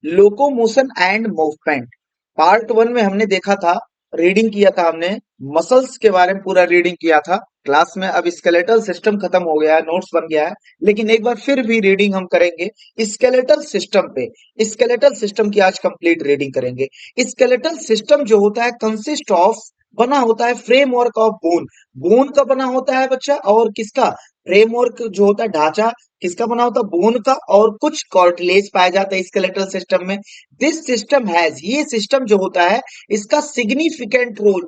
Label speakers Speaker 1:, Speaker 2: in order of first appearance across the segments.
Speaker 1: Locomotion and movement. Part one में हमने देखा था, रीडिंग किया था हमने, मसल्स के बारे में पूरा रीडिंग किया था क्लास में। अब स्केलेटल सिस्टम खत्म हो गया है, नोट्स बन गया है, लेकिन एक बार फिर भी रीडिंग हम करेंगे स्केलेटल सिस्टम पे। स्केलेटल सिस्टम की आज कंप्लीट रीडिंग करेंगे। स्केलेटल सिस्टम जो होता है कंसिस्ट ऑफ, बना होता है फ्रेमवर्क ऑफ बोन। बोन का बना होता है बच्चा, और किसका? फ्रेमवर्क जो होता है, ढांचा किसका बना होता है? बोन का, और कुछ कार्टिलेज पाया जाता है स्केलेटल सिस्टम में। दिस सिस्टम हैज, ये सिस्टम जो होता है इसका सिग्निफिकेंट रोल,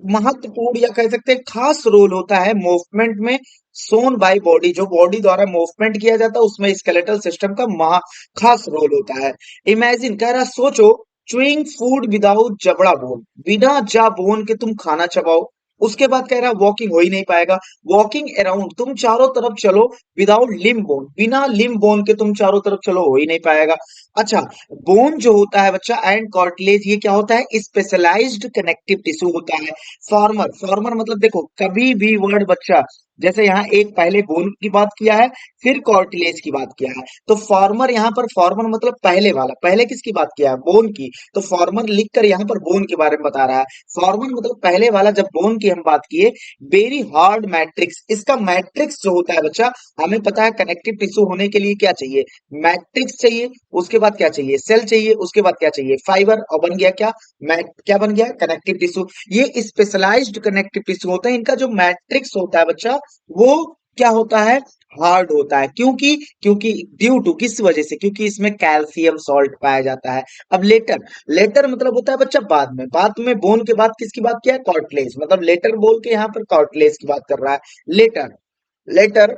Speaker 1: महत्वपूर्ण या कह सकते हैं खास रोल होता है मूवमेंट में। सोन बाय बॉडी, जो बॉडी द्वारा मूवमेंट किया जाता है उसमें स्केलेटल सिस्टम का महा खास रोल होता है। इमेजिन, कह रहा सोचो, च्यूइंग फूड विदाउट जबड़ा बोन, बिना जा बोन के तुम खाना चबाओ। उसके बाद कह रहा वॉकिंग हो ही नहीं पाएगा। वॉकिंग अराउंड, तुम चारों तरफ चलो, विदाउट लिम्ब बोन, बिना लिम्ब बोन के तुम चारों तरफ चलो, हो ही नहीं पाएगा। अच्छा, बोन जो होता है बच्चा एंड कार्टिलेज, ये क्या होता है? स्पेशलाइज्ड कनेक्टिव टिश्यू होता है। फॉर्मर, फॉर्मर मतलब देखो, कभी भी वर्ड बच्चा, जैसे यहाँ एक पहले बोन की बात किया है, फिर कार्टिलेज की बात किया है, तो फॉर्मर यहाँ पर, फॉर्मर मतलब पहले वाला, पहले किसकी बात किया है? बोन की। तो फॉर्मर लिखकर यहाँ पर बोन के बारे में बता रहा है। फॉर्मर मतलब पहले वाला, जब बोन की हम बात किए। वेरी हार्ड मैट्रिक्स, इसका मैट्रिक्स जो होता है बच्चा, हमें पता है कनेक्टिव टिश्यू होने के लिए क्या चाहिए? मैट्रिक्स चाहिए। उसके बाद क्या चाहिए? सेल चाहिए। उसके बाद क्या चाहिए? फाइबर। और बन गया क्या? क्या बन गया? Connective tissue. ये स्पेशलाइज्ड कनेक्टिव टिश्यू होता है। इनका जो मैट्रिक्स होता है बच्चा, वो क्या होता है? हार्ड होता है। क्योंकि क्योंकि ड्यू टू, किस वजह से? क्योंकि इसमें कैल्शियम सॉल्ट पाया जाता है। अब लेटर, लेटर मतलब होता है बच्चा बाद में। बाद में बोन के बाद किसकी बात किया है? कार्टिलेज। मतलब लेटर बोल के यहाँ पर कार्टिलेज की बात कर रहा है। Letter, letter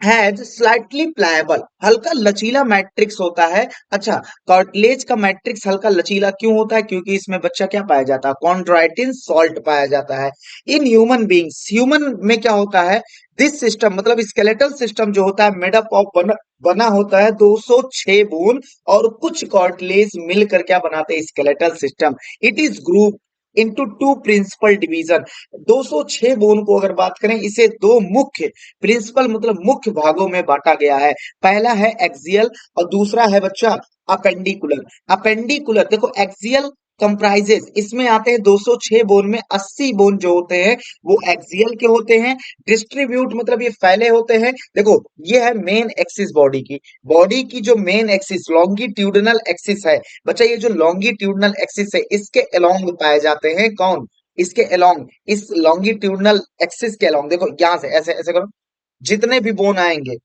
Speaker 1: has slightly pliable, हल्का लचीला मैट्रिक्स होता है। अच्छा, कार्टिलेज का मैट्रिक्स हल्का लचीला क्यों होता है? क्योंकि इसमें बच्चा क्या पाया जाता है? कॉन्ड्राइटिन सॉल्ट पाया जाता है। इन ह्यूमन बींग्स, ह्यूमन में क्या होता है? दिस सिस्टम मतलब स्केलेटल सिस्टम जो होता है, मेड अप ऑफ, बना होता है 206 बोन और कुछ कार्टिलेज मिलकर क्या बनाते हैं? Skeletal system. It is group into two principal division. 206 bone को अगर बात करें, इसे दो मुख्य, प्रिंसिपल मतलब मुख्य भागों में बांटा गया है। पहला है एक्सियल और दूसरा है बच्चा अपेंडिकुलर। अपेंडिकुलर देखो, एक्सियल कंप्राइजेस, इसमें आते हैं 206 बोन में 80 बोन जो होते हैं वो एक्सियल के होते हैं। डिस्ट्रीब्यूट मतलब ये फैले होते हैं। देखो, ये है मेन एक्सिस बॉडी की, बॉडी की जो मेन एक्सिस लॉन्गिट्यूडनल एक्सिस है बच्चा, ये जो लॉन्गिट्यूडनल एक्सिस है इसके अलोंग पाए जाते हैं। कौन? इसके अलोंग, इस लॉन्गिट्यूडनल एक्सिस के अलोंग, देखो यहां से ऐसे ऐसे करो, जितने भी बोन आएंगे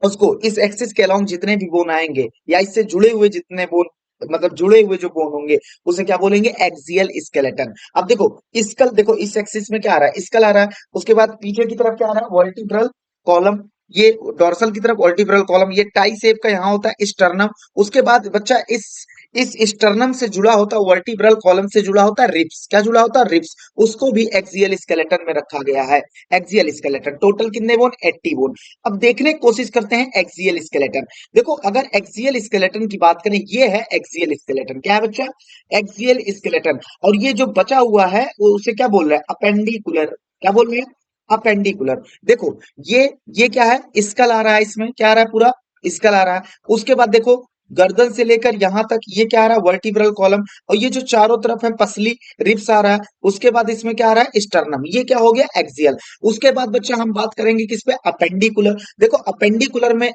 Speaker 1: उसको, इस एक्सिस के अलोंग जितने भी बोन आएंगे या इससे जुड़े हुए जितने बोन, मतलब जुड़े हुए जो बोन होंगे, उसे क्या बोलेंगे? Axial skeleton. अब देखो, स्कल, देखो इस एक्सिस में क्या आ रहा है? स्कल आ रहा है। उसके बाद पीछे की तरफ क्या आ रहा है? Vertebral column. ये डोर्सल की तरफ वर्टिब्रल कॉलम, ये टाई शेप का यहाँ होता है स्टर्नम। उसके बाद बच्चा इस स्टर्नम से जुड़ा होता है, वर्टिब्रल कॉलम से जुड़ा होता है रिब्स। क्या जुड़ा होता है? रिब्स। उसको भी एक्सियल स्केलेटन में रखा गया है। एक्सियल स्केलेटन, टोटल कितने बोन? 80 बोन। अब देखने की कोशिश करते हैं एक्सियल स्केलेटन। देखो, अगर एक्सियल स्केलेटन की बात करें, ये है एक्सियल स्केलेटन। क्या है बच्चा? Axial skeleton. और ये जो बचा हुआ है वो उसे क्या बोल रहा है? अपेंडिकुलर। क्या बोल रहे हैं? अपेंडिकुलर। देखो, ये क्या है? स्कल आ रहा है, इसमें क्या आ रहा है? पूरा स्कल आ रहा है। उसके बाद देखो, गर्दन से लेकर यहां तक ये क्या आ रहा है? Vertebral column. और ये जो चारों तरफ है पसली, रिब्स आ रहा है। उसके बाद इसमें क्या आ रहा है? स्टर्नम। ये क्या हो गया? एक्सियल। उसके बाद बच्चा हम बात करेंगे किस पे? अपेंडिकुलर। देखो, अपेंडिकुलर में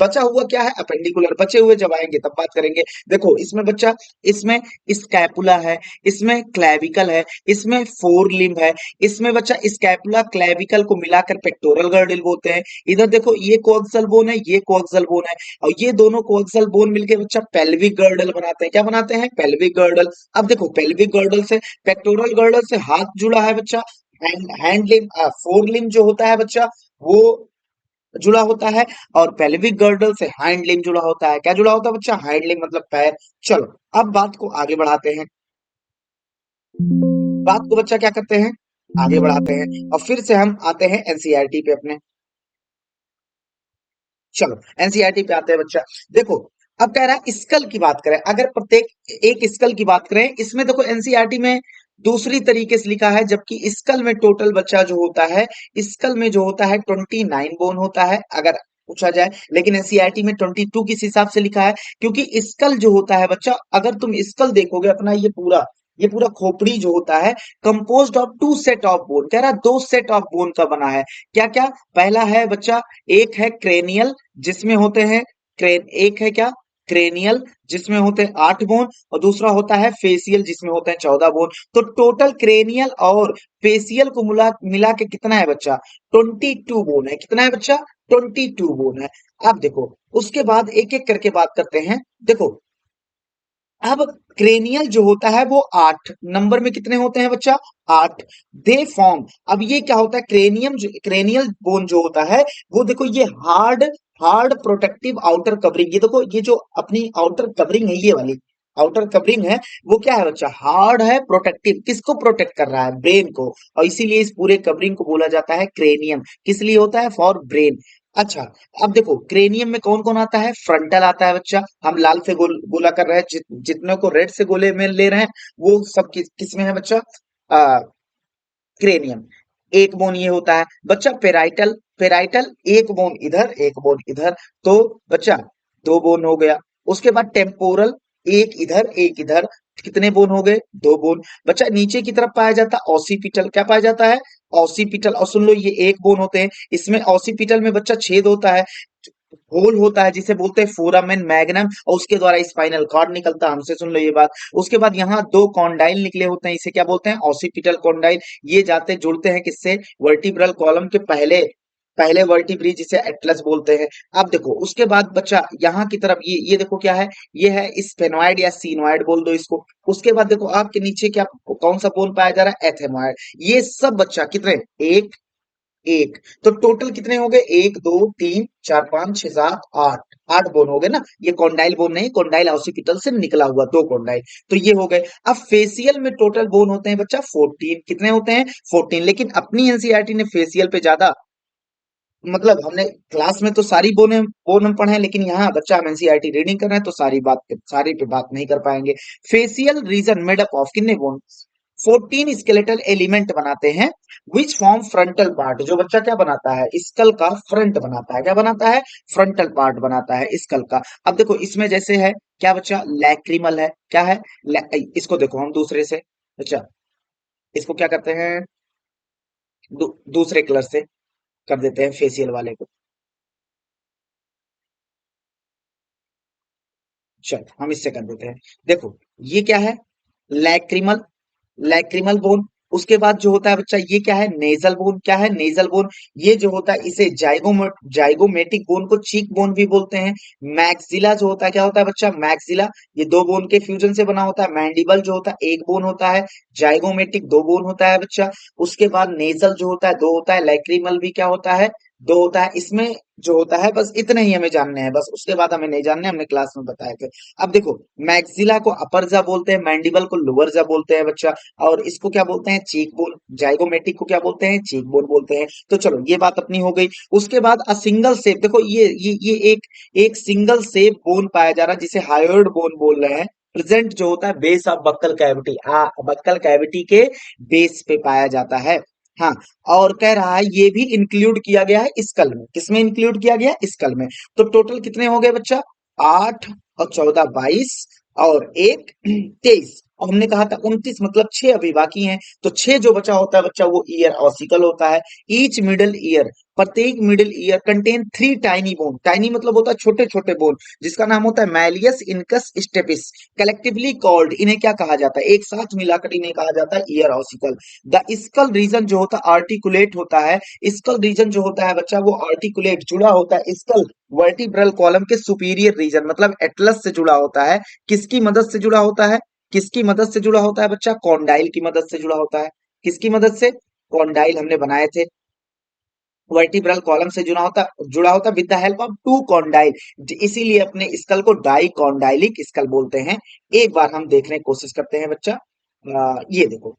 Speaker 1: बचा हुआ क्या है? अपेंडिकुलर। बचे हुए जब आएंगे तब बात करेंगे। देखो, इसमें बच्चा, इसमें स्कैपुला है, इसमें क्लैविकल है, इसमें फोर लिम्ब है। इसमें बच्चा स्कैपुला क्लैविकल को मिलाकर पेक्टोरल गर्डल बोलते हैं। इधर देखो, ये कोअक्सल बोन है, ये कोअक्सल बोन है, और ये दोनों कोअक्सल बोन मिलके बच्चा पेल्विक गर्डल बनाते हैं। क्या बनाते हैं? Pelvic girdle. अब देखो, पेल्विक गर्डल से, पेक्टोरल गर्डल से हाथ जुड़ा है बच्चा, हैंड लिम्ब, फोर लिम्ब जो होता है बच्चा, वो जुड़ा होता है। और पेल्विक गर्डल से हाइंड लिम्ब जुड़ा होता है। क्या जुड़ा होता है बच्चा? हाइंड लिम्ब मतलब पैर। चलो, अब बात को आगे बढ़ाते हैं। बात को बच्चा क्या करते हैं? आगे बढ़ाते हैं, और फिर से हम आते हैं एनसीईआरटी पे अपने। चलो, एनसीईआरटी पे आते हैं बच्चा। देखो, अब कह रहा है स्कल की बात करें, अगर प्रत्येक एक स्कल की बात करें, इसमें देखो एनसीईआरटी में दूसरी तरीके से लिखा है, जबकि स्कल में टोटल बच्चा जो होता है, स्कल में जो होता है 29 बोन होता है। अगर पूछा जाए, लेकिन एनसीईआरटी में 22 किस हिसाब से लिखा है? क्योंकि स्कल जो होता है बच्चा, अगर तुम स्कल देखोगे अपना ये पूरा खोपड़ी जो होता है composed of two set of bone, कह रहा दो सेट ऑफ बोन का बना है। क्या क्या? पहला है बच्चा, एक है क्रेनियल जिसमें होते हैं एक है क्या, क्रेनियल जिसमें होते हैं 8 बोन, और दूसरा होता है फेसियल जिसमें होते हैं 14 बोन। तो टोटल क्रेनियल और फेसियल को मिला मिला के कितना है बच्चा? 22 बोन है। कितना है बच्चा? 22 बोन है। अब देखो, उसके बाद एक एक करके बात करते हैं। देखो, अब क्रेनियल जो होता है वो 8 नंबर में, कितने होते हैं बच्चा? 8। दे फॉर्म, अब ये क्या होता है, क्रेनियल बोन जो होता है वो देखो ये hard hard protective outer covering, ये देखो ये जो अपनी आउटर कवरिंग है, ये वाली आउटर कवरिंग है, वो क्या है बच्चा? हार्ड है, प्रोटेक्टिव। किसको प्रोटेक्ट कर रहा है? ब्रेन को। और इसीलिए इस पूरे कवरिंग को बोला जाता है क्रेनियम। किस लिए होता है? For brain. अच्छा, अब देखो क्रेनियम में कौन कौन आता है? फ्रंटल आता है बच्चा। हम लाल से गोला कर रहे हैं, जितने को रेड से गोले में ले रहे हैं वो सब किस में है बच्चा? आ, क्रेनियम। एक बोन ये होता है बच्चा पेराइटल। पेराइटल एक बोन इधर एक बोन इधर, तो बच्चा 2 बोन हो गया। उसके बाद टेम्पोरल, एक इधर, कितने बोन हो गए? 2 बोन। बच्चा नीचे की तरफ पाया जाता है ऑसिपिटल, क्या पाया जाता है? ऑसिपिटल। और सुन लो, ये 1 बोन होते हैं, इसमें ऑसिपिटल में बच्चा छेद होता है, होल होता है जिसे बोलते हैं फोरामेन मैग्नम, और उसके द्वारा स्पाइनल कॉर्ड निकलता है। हमसे सुन लो ये बात। उसके बाद यहाँ 2 कॉन्डाइल निकले होते हैं, इसे क्या बोलते हैं? Occipital condyle. ये जाते जुड़ते हैं किससे? वर्टिब्रल कॉलम के पहले पहले वर्टिब्री, जिसे एटलस बोलते हैं। अब देखो उसके बाद बच्चा यहाँ की तरफ ये देखो क्या है? ये है स्फेनॉइड या सीनॉइड बोल दो इसको। उसके बाद देखो आपके नीचे क्या, कौन सा बोन पाया जा रहा है? एथेनॉइड। ये सब बच्चा कितने? एक एक। तो टोटल कितने हो गए? 1 2 3 4 5 6 7 8। 8 बोन हो गए ना। ये कॉन्डाइल बोन नहीं, कॉन्डाइल ऑसिपिटल से निकला हुआ 2 कॉन्डाइल। तो ये हो गए। अब फेसियल में टोटल बोन होते हैं बच्चा 14। कितने होते हैं? 14। लेकिन अपनी एनसीईआरटी ने फेसियल पे ज्यादा, मतलब हमने क्लास में तो सारी बोन हम पढ़े हैं, लेकिन यहाँ बच्चा हम एनसीईआरटी रीडिंग कर रहे हैं तो सारी पे बात नहीं कर पाएंगे। Facial region made up of कितने बोन? 14 स्केलेटल एलिमेंट बनाते हैं, विच फॉर्म फ्रंटल पार्ट, जो बच्चा क्या बनाता है? स्कल का फ्रंट बनाता है। क्या बनाता है? फ्रंटल पार्ट बनाता है स्कल का। अब देखो इसमें जैसे है क्या बच्चा? लैक्रिमल है। क्या है? इसको देखो हम दूसरे से, अच्छा इसको क्या करते हैं? दूसरे कलर से कर देते हैं फेसियल वाले को। चल हम इससे कर देते हैं। देखो ये क्या है? Lacrimal, lacrimal bone. उसके बाद जो होता है बच्चा, ये क्या है? Nasal bone. क्या है? Nasal bone. ये जो होता है इसे जाइगोमेटिक बोन को चीक बोन भी बोलते हैं। मैक्सिला जो होता है, क्या होता है बच्चा? मैक्सिला, ये 2 बोन के फ्यूजन से बना होता है। मैंडिबल जो होता है 1 बोन होता है। जाइगोमेटिक 2 बोन होता है बच्चा। उसके बाद नेजल जो होता है 2 होता है। लैक्रिमल भी क्या होता है? 2 होता है। इसमें जो होता है बस इतने ही हमें जानने हैं, बस उसके बाद हमें नहीं जानने, हमने क्लास में बताए थे। अब देखो, मैक्सिला को अपर जा बोलते हैं, मैंडिबल को लोअर जा बोलते हैं बच्चा, और इसको क्या बोलते हैं? Cheek bone. जाइगोमेटिक को क्या बोलते हैं? चीक बोन बोलते हैं। तो चलो ये बात अपनी हो गई। उसके बाद अ सिंगल शेप, देखो ये एक सिंगल शेप बोन पाया जा रहा है जिसे हायोइड बोन बोल रहे हैं। प्रेजेंट जो होता है base of buccal cavity, buccal cavity के बेस पे पाया जाता है। हाँ, और कह रहा है ये भी इंक्लूड किया गया है स्कल में। किसमें इंक्लूड किया गया? स्कल में। तो टोटल कितने हो गए बच्चा? 8 और 14 22, और एक 23, और हमने कहा था 29, मतलब 6 अभी बाकी हैं। तो 6 जो बचा होता है बच्चा वो ईयर ऑसिकल होता है। ईच मिडिल ईयर, प्रत्येक middle ear contain 3 tiny bone. Tiny मतलब होता है छोटे छोटे बोन, जिसका नाम होता है malleus incus stapes. Collectively called, इन्हें क्या कहा जाता है? एक साथ मिलाकर इन्हें कहा जाता है year ossicle. The skull reason जो होता है आर्टिकुलेट होता है। स्कल रीजन जो होता है बच्चा वो आर्टिकुलेट जुड़ा होता है स्कल वर्टिब्रल कॉलम के सुपीरियर रीजन, मतलब एटलस से जुड़ा होता है। किसकी मदद से जुड़ा होता है? किसकी मदद से जुड़ा होता है बच्चा? कॉन्डाइल की मदद से जुड़ा होता है। किसकी मदद से? कॉन्डाइल हमने बनाए थे। वर्टिब्रल कॉलम से जुड़ा होता with the help of 2 condyle, इसीलिए अपने स्कल को डाई कॉन्डाइलिक स्कल बोलते हैं। एक बार हम देखने की कोशिश करते हैं बच्चा। ये देखो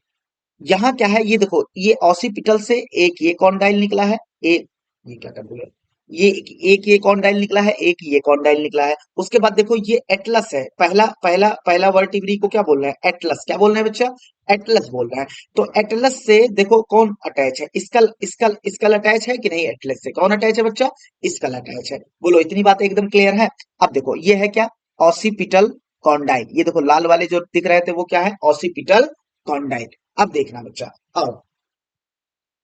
Speaker 1: यहाँ क्या है? ये देखो ये ऑसिपिटल से एक ये कॉन्डाइल निकला है। एक, ये क्या कर दिया? ये कॉन्डाइल निकला है, एक ये कॉन्डाइल निकला है। उसके बाद देखो ये एटलस है, पहला पहला पहला वर्टिब्री को क्या बोल रहे हैं, एटलस। क्या बोल रहे हैं बच्चा, एटलस बोल रहे हैं। तो एटलस से देखो कौन अटैच है, स्कल स्कल स्कल अटैच है कि नहीं, एटलस से कौन अटैच है बच्चा, स्कल अटैच है। बोलो इतनी बात एकदम क्लियर है। अब देखो ये है क्या, ऑसिपिटल कॉन्डाइल। ये देखो लाल वाले जो दिख रहे थे वो क्या है, ऑसिपिटल कॉन्डाइल। अब देखना बच्चा, अब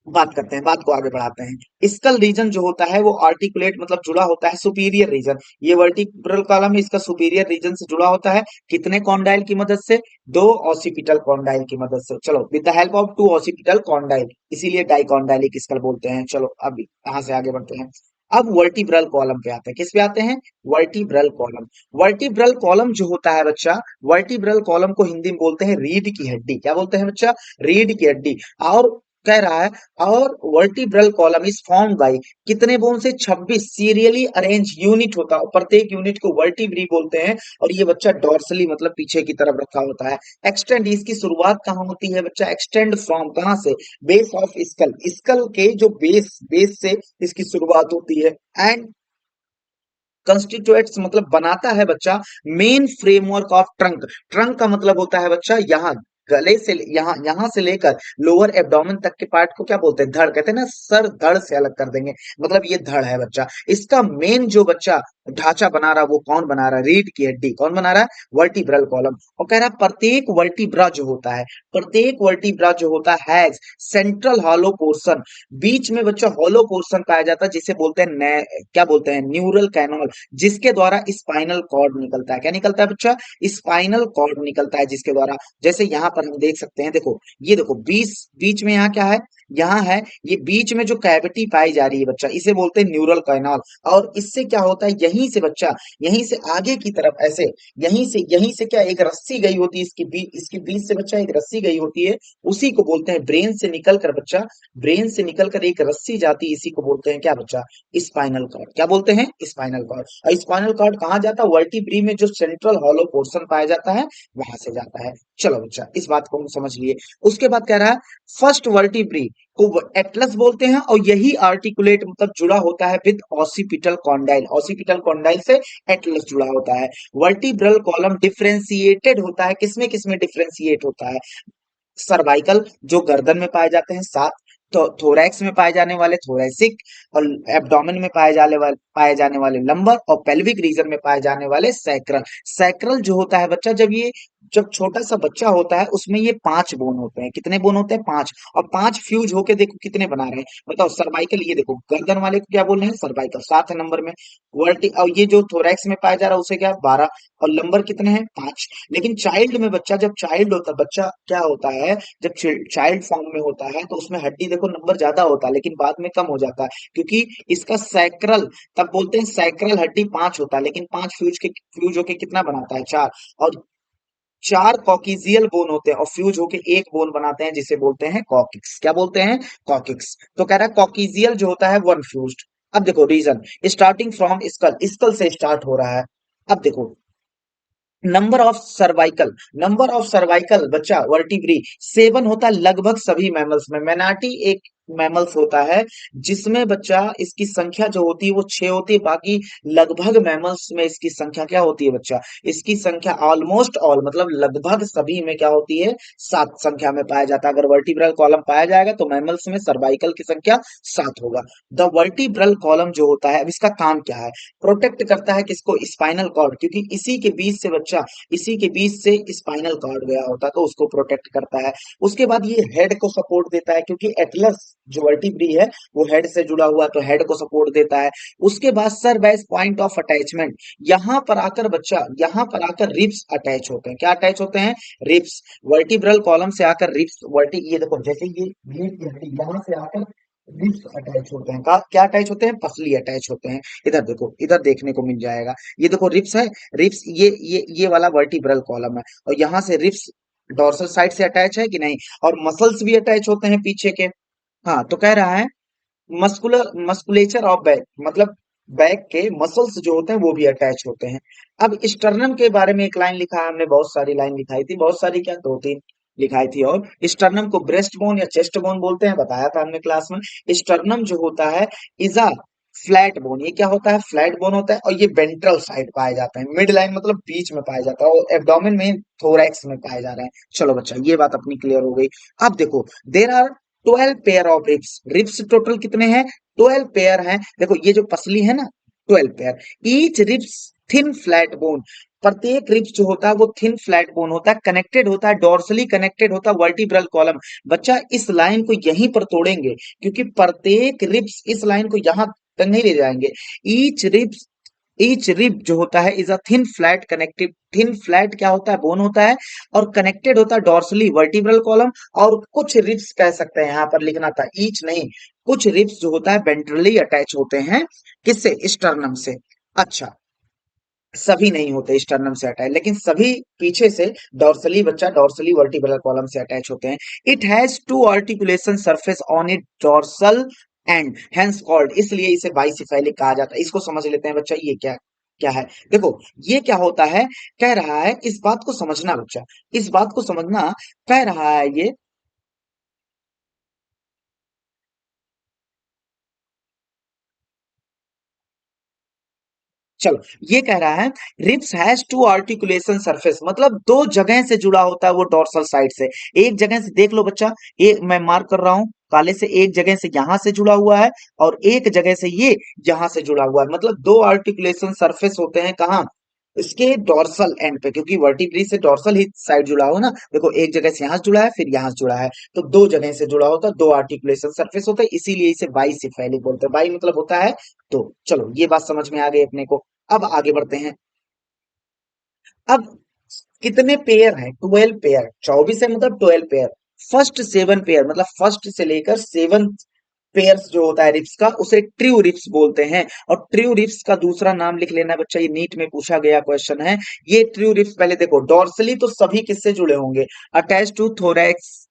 Speaker 1: बात करते हैं, बात को आगे बढ़ाते हैं। स्कल रीजन जो होता है वो आर्टिकुलेट मतलब जुड़ा होता है सुपीरियर रीजन। ये वर्टिब्रल कॉलम इसका सुपीरियर रीजन से जुड़ा होता है, कितने कॉन्डाइल की मदद से, दो ऑसिपिटल कॉन्डाइल की मदद से। चलो, with the help of two occipital condyle, इसीलिए डाइकॉन्डाइलिक स्कल बोलते हैं। चलो अब यहां से आगे बढ़ते हैं। अब वर्टिब्रल कॉलम पे आते हैं, किस पे आते हैं, वर्टिब्रल कॉलम। वर्टिब्रल कॉलम जो होता है बच्चा, वर्टिब्रल कॉलम को हिंदी में बोलते हैं रीढ़ की हड्डी। क्या बोलते हैं बच्चा, रीढ़ की हड्डी। और कह रहा है, और vertebral column is formed by कितने बोन से, 26 सीरियली अरेंज यूनिट होता है, प्रत्येक यूनिट को वर्टिब्री बोलते हैं। और ये बच्चा डॉर्सली मतलब पीछे की तरफ रखा होता है। एक्सटेंड, इसकी शुरुआत कहाँ होती है बच्चा, एक्सटेंड फ्रॉम कहाँ से, बेस ऑफ स्कल, स्कल के जो बेस से इसकी शुरुआत होती है। एंड कंस्टिट्यूएट्स मतलब बनाता है बच्चा main framework of trunk. Trunk का मतलब होता है बच्चा यहाँ गले से, यहाँ यहाँ से लेकर लोअर एब्डोमेन तक के पार्ट को क्या बोलते हैं, धड़। कहते हैं ना सर धड़ से अलग कर देंगे, मतलब ये धड़ है बच्चा। इसका मेन जो बच्चा ढांचा बना रहा है वो कौन बना रहा है, रीढ़ की हड्डी। कौन बना रहा है, वर्टिब्रल कॉलम। और कह रहा है प्रत्येक वर्टिब्रा जो होता है, प्रत्येक वर्टिब्रा जो होता है हैज सेंट्रल हॉलो पोर्शन, बीच में बच्चा हॉलो पोर्शन पाया जाता है जिसे बोलते हैं क्या बोलते हैं, न्यूरल कैनल, जिसके द्वारा स्पाइनल कॉर्ड निकलता है। क्या निकलता है बच्चा, स्पाइनल कॉर्ड निकलता है जिसके द्वारा, जैसे यहाँ पर हम देख सकते हैं। देखो ये देखो बीच में यहाँ क्या है, यहाँ है ये बीच में जो कैविटी पाई जा रही है बच्चा, इसे बोलते हैं न्यूरल कैनाल। और इससे क्या होता है, यहीं से बच्चा, यहीं से आगे की तरफ ऐसे, यहीं से क्या एक रस्सी गई होती है, इसके बीच से बच्चा एक रस्सी गई होती है, उसी को बोलते हैं ब्रेन से निकल कर बच्चा, ब्रेन से निकलकर एक रस्सी जाती है, इसी को बोलते हैं क्या बच्चा, स्पाइनल कॉर्ड। क्या बोलते हैं, स्पाइनल कॉर्ड। और स्पाइनल कॉर्ड कहाँ जाता है, वर्टिब्री में जो सेंट्रल हॉलो पोर्शन पाया जाता है वहां से जाता है। चलो बच्चा इस बात को हम समझ लिए। उसके बाद कह रहा है फर्स्ट वर्टिब्री को एटलस बोलते हैं, और यही आर्टिकुलेट मतलब जुड़ा होता है with occipital condyle. Occipital condyle से एटलस जुड़ा होता है। वर्टिब्रल कॉलम डिफरेंशिएटेड होता है, किसमें किसमें डिफरेंशिएट होता है, सर्वाइकल जो गर्दन में पाए जाते हैं, सात तो थोरैक्स में पाए जाने वाले थोरैसिक, और एब्डोमेन में पाए जाने वाले लंबर, और पेल्विक रीजन में पाए जाने वाले सैक्रल। सैक्रल जो होता है बच्चा, जब छोटा सा बच्चा होता है उसमें ये 5 बोन होते हैं। कितने बोन होते हैं, 5। और 5 फ्यूज होके देखो कितने बना रहे हैं, बताओ। सर्वाइकल, ये देखो गर्दन वाले को क्या बोल रहे हैं, सर्वाइकल 7 नंबर में। वर्टि और ये जो थोरैक्स में पाया जा रहा है उसे क्या, 12। और लंबर कितने हैं, 5। लेकिन चाइल्ड में बच्चा, जब चाइल्ड होता है बच्चा, क्या होता है, जब चाइल्ड फॉर्म में होता है तो उसमें हड्डी देखो नंबर ज्यादा होता है, लेकिन बाद में कम हो जाता है, क्योंकि इसका सैक्रल, तब बोलते हैं सैक्रल हड्डी 5 होता है, लेकिन 5 फ्यूज होके कितना बनाता है, 4। और 4 कॉकिजियल बोन होते हैं, और फ्यूज होके एक बोन बनाते हैं जिसे बोलते हैं कॉकिक्स। क्या बोलते हैं, कॉकिक्स। तो कह रहा है कॉकिजियल जो होता है 1 फ्यूज्ड। अब देखो region, starting from skull, skull से स्टार्ट हो रहा है। अब देखो नंबर ऑफ सर्वाइकल बच्चा वर्टिब्री 7 होता है लगभग सभी मैमल्स में। मेनाटी एक मैमल्स होता है जिसमें बच्चा इसकी संख्या जो होती है वो 6 होती है, बाकी लगभग मैमल्स में इसकी संख्या क्या होती है बच्चा, इसकी संख्या ऑलमोस्ट ऑल मतलब लगभग सभी में क्या होती है, 7 संख्या में पाया जाता है। अगर वर्टिब्रल कॉलम पाया जाएगा तो मैमल्स में सर्वाइकल की संख्या 7 होगा। द वर्टिब्रल कॉलम जो होता है, अब इसका काम क्या है, प्रोटेक्ट करता है किसको, स्पाइनल कॉर्ड, क्योंकि इसी के बीच से बच्चा, इसी के बीच से स्पाइनल कॉर्ड गया होता है तो उसको प्रोटेक्ट करता है। उसके बाद ये हेड को सपोर्ट देता है, क्योंकि एटलस जो वर्टिब्री है वो हेड से जुड़ा हुआ है, तो हेड को सपोर्ट देता है। उसके बाद sir base point of attachment, यहाँ पर आकर बच्चा, यहाँ पर आकर रिब्स अटैच होते हैं। क्या अटैच होते हैं, रिब्स। वर्टिब्रल कॉलम से आकर रिब्स, ये देखो जैसे ये रीढ़ की हड्डी यहाँ से आकर रिब्स अटैच होते हैं। क्या अटैच होते हैं, पसली अटैच होते हैं। इधर देखो, इधर देखने को मिल जाएगा, ये देखो रिब्स है, रिब्स ये वाला वर्टिब्रल कॉलम है, और यहाँ से रिब्स डोर्सल साइड से अटैच है कि नहीं, और मसल्स भी अटैच होते हैं पीछे के। हाँ तो कह रहा है मस्कुलेचर ऑफ बैक, मतलब बैक के मसल्स जो होते हैं वो भी अटैच होते हैं। अब स्टर्नम के बारे में एक लाइन लिखा है हमने, बहुत सारी लाइन लिखाई थी, बहुत सारी क्या, 2-3 लिखाई थी। और स्टर्नम को ब्रेस्ट बोन या चेस्ट बोन बोलते हैं, बताया था हमने क्लास में। स्टर्नम जो होता है इज अ फ्लैट बोन, ये क्या होता है, फ्लैट बोन होता है, और ये वेंट्रल साइड पाया जाता है, मिड लाइन मतलब बीच में पाया जाता है, और एब्डोमेन में थोरैक्स में पाए जा रहे हैं। चलो बच्चा, ये बात अपनी क्लियर हो गई। अब देखो, there are 12 pair of ribs, ribs total कितने हैं, 12 पेयर हैं। देखो ये जो पसली है ना, 12 pair, each ribs thin flat bone, प्रत्येक रिब्स जो होता है वो थिन फ्लैट बोन होता है, कनेक्टेड होता है, डोर्सली कनेक्टेड होता है वर्टिब्रल कॉलम। बच्चा इस लाइन को यहीं पर तोड़ेंगे, क्योंकि प्रत्येक रिब्स इस लाइन को यहां तक नहीं ले जाएंगे। ईच रिब्स, ईच रिब जो होता है is a thin flat connective, thin flat क्या होता है, बोन होता है, और कनेक्टेड होता है डोर्सली वर्टिब्रल कॉलम। और कुछ रिब्स कह सकते हैं, यहां पर लिखना था ईच नहीं, कुछ रिब्स जो होता है वेंट्रली अटैच होते हैं, किससे, स्टर्नम से। अच्छा, सभी नहीं होते स्टर्नम से अटैच, लेकिन सभी पीछे से डॉर्सली, बच्चा डॉर्सली वर्टिब्रल कॉलम से अटैच होते हैं। It has two articulation surface on it dorsal end hence called, इसलिए इसे बाइसिफेलिक कहा जाता है। इसको समझ लेते हैं बच्चा, ये क्या क्या है। देखो ये क्या होता है, कह रहा है, इस बात को समझना बच्चा, इस बात को समझना, कह रहा है ये, चलो ये कह रहा है, ribs has two articulation surface, मतलब दो जगह से जुड़ा होता है वो डोर्सल साइड से। एक जगह से देख लो बच्चा, एक मैं मार्क कर रहा हूं काले से, एक जगह से यहां से जुड़ा हुआ है, और एक जगह से ये यहां से जुड़ा हुआ है, मतलब दो आर्टिकुलेशन सरफेस होते हैं कहाँ, इसके डोर्सल एंड पे, क्योंकि वर्टिब्री से डोर्सल ही साइड जुड़ा हो ना। देखो एक जगह से यहां से जुड़ा है, फिर यहां से जुड़ा है, तो दो जगह से जुड़ा होता है, दो आर्टिकुलेशन सरफेस होते हैं, इसीलिए इसे बाइसिफेलिक बोलते हैं। बाई मतलब होता है, तो चलो ये बात समझ में आ गई अपने को। अब आगे बढ़ते हैं। अब कितने पेयर हैं, 12 पेयर, 24 है मतलब 12 पेयर। फर्स्ट 7 पेयर, मतलब फर्स्ट से लेकर 7 पेयर्स जो होता है रिप्स का, उसे ट्रू रिप्स बोलते हैं। और ट्रू रिप्स का दूसरा नाम लिख लेना बच्चा, ये नीट में पूछा गया क्वेश्चन है। ये ट्रू रिप्स, पहले देखो डॉर्सली तो सभी किससे जुड़े होंगे, अटैच टू थोरैक्स,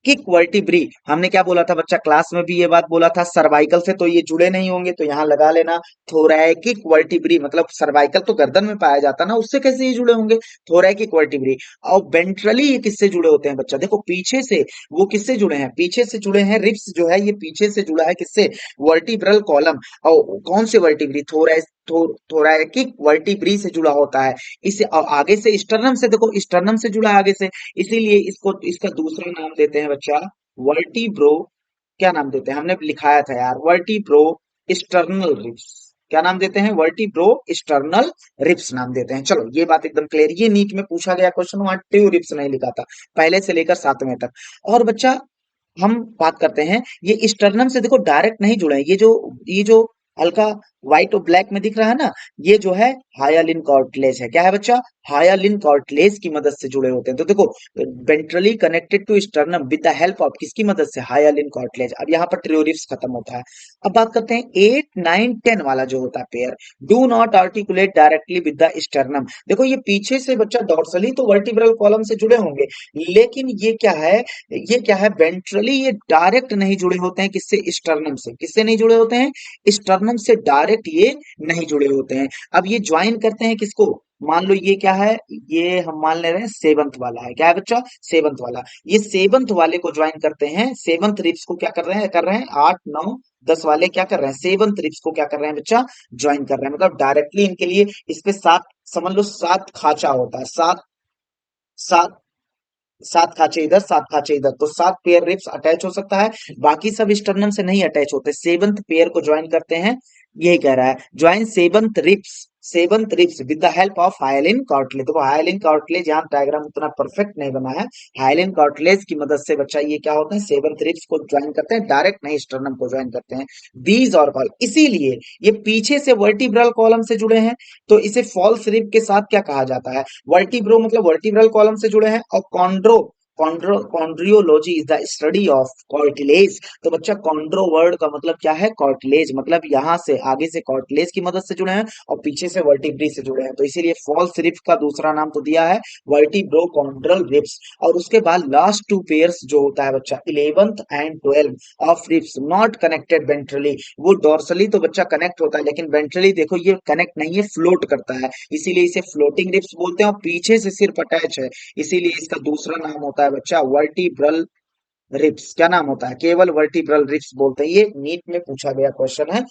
Speaker 1: किक वर्टिब्री, हमने क्या बोला था बच्चा, क्लास में भी ये बात बोला था, सर्वाइकल से तो ये जुड़े नहीं होंगे, तो यहां लगा लेना थोरैकिक वर्टिब्री, मतलब सर्वाइकल तो गर्दन में पाया जाता ना, उससे कैसे ये जुड़े होंगे, थोरैकिक वर्टिब्री। और वेंट्रली ये किससे जुड़े होते हैं बच्चा, देखो पीछे से, वो किससे जुड़े हैं, पीछे से जुड़े हैं, रिब्स जो है ये पीछे से जुड़ा है किससे, वर्टिब्रल कॉलम। और कौन से वर्टिब्री, थोरैकिक वर्टिब्री से जुड़ा होता है। इसे और आगे से स्टर्नम से, देखो स्टर्नम से जुड़ा है आगे से, इसीलिए इसको, इसका दूसरा नाम देते हैं बच्चा वर्टिब्रो, क्या नाम देते हैं, हमने लिखाया था यार, वर्टिब्रो स्टर्नल रिब्स। क्या नाम देते हैं, वर्टिब्रो स्टर्नल रिब्स नाम देते हैं। चलो ये बात एकदम क्लियर, ये नीट में पूछा गया क्वेश्चन, वहां ट्रू रिब्स नहीं लिखा था, पहले से लेकर 7वें तक। और बच्चा हम बात करते हैं, ये स्टर्नम से देखो डायरेक्ट नहीं जुड़े हैं, ये जो हल्का व्हाइट और ब्लैक में दिख रहा है ना, ये जो है हायालिन कार्टिलेज है। क्या है बच्चा, हायालिन कार्टिलेज की मदद से जुड़े होते हैं। तो देखो ventrally connected to sternum with the help of किसकी मदद से, हायालिन कार्टिलेज। अब यहाँ पर ट्रियोरिप्स खत्म होता है। अब बात करते हैं 8 9 10 वाला जो होता है pair, do not articulate directly with the sternum. देखो ये पीछे से बच्चा डॉर्सली तो वर्टिब्रल कॉलम से जुड़े होंगे, लेकिन ये क्या है वेंट्रली, ये डायरेक्ट नहीं जुड़े होते हैं किससे, स्टर्नम से। किससे नहीं जुड़े होते हैं, स्टर्नम से डायरेक्ट ये नहीं जुड़े होते हैं। अब ये ज्वाइन करते हैं किसको, मान लो ये क्या है, ये हम मान ले रहे हैं सेवंथ वाला है, क्या है बच्चा, सेवंथ वाला। ये सेवंथ वाले को ज्वाइन करते हैं, सेवंथ रिप्स को क्या कर रहे हैं 8 9 10 वाले क्या कर रहे हैं, सेवंथ रिप्स को क्या कर रहे हैं बच्चा, ज्वाइन कर रहे हैं, मतलब डायरेक्टली इनके लिए इस पे 7, समझ लो 7 खाचा होता है, 7 7 7 खांचे इधर 7 खांचे इधर, तो 7 पेयर रिब्स अटैच हो सकता है। बाकी सब स्टर्नम से नहीं अटैच होते, सेवंथ पेयर को ज्वाइन करते हैं। यही कह रहा है, join seventh ribs with the help of hyaline cartilage. देखो हाइलिन कार्टिलेज, यहाँ डायग्राम उतना परफेक्ट नहीं बना है, हाइलिन कार्टिलेज की मदद से बच्चा ये क्या होता है, सेवंथ रिब्स को ज्वाइन करते हैं, डायरेक्ट नहीं स्टर्नम को ज्वाइन करते हैं। दीज और कॉल, इसीलिए ये पीछे से वर्टिब्रल कॉलम से जुड़े हैं, तो इसे फॉल्स रिब के साथ क्या कहा जाता है, वर्टिब्रो मतलब वर्टिब्रल कॉलम से जुड़े हैं, और chondrology is the study of cartilage. तो बच्चा कॉन्ड्रो वर्ड का मतलब क्या है, कार्टिलेज, मतलब यहाँ से आगे से कार्टिलेज की मदद से जुड़े हैं, और पीछे से वर्टिब्री से जुड़े हैं, तो इसीलिए फॉल्स रिब का दूसरा नाम तो दिया है वर्टिब्रो कॉन्ड्रल रिब्स। और उसके बाद लास्ट 2 पेयर्स जो होता है बच्चा 11th and 12 of ribs not connected ventrally, वो डॉर्सली तो बच्चा कनेक्ट होता है, लेकिन वेंट्रली देखो ये कनेक्ट नहीं है, फ्लोट करता है, इसीलिए इसे फ्लोटिंग रिब्स बोलते हैं, और पीछे से सिर्फ अटैच है, इसीलिए इसका दूसरा नाम होता है बच्चा वर्टिब्रल रिब्स क्या नाम होता है? केवल वर्टिब्रल रिब्स बोलते हैं। ये नीट में पूछा गया क्वेश्चन है।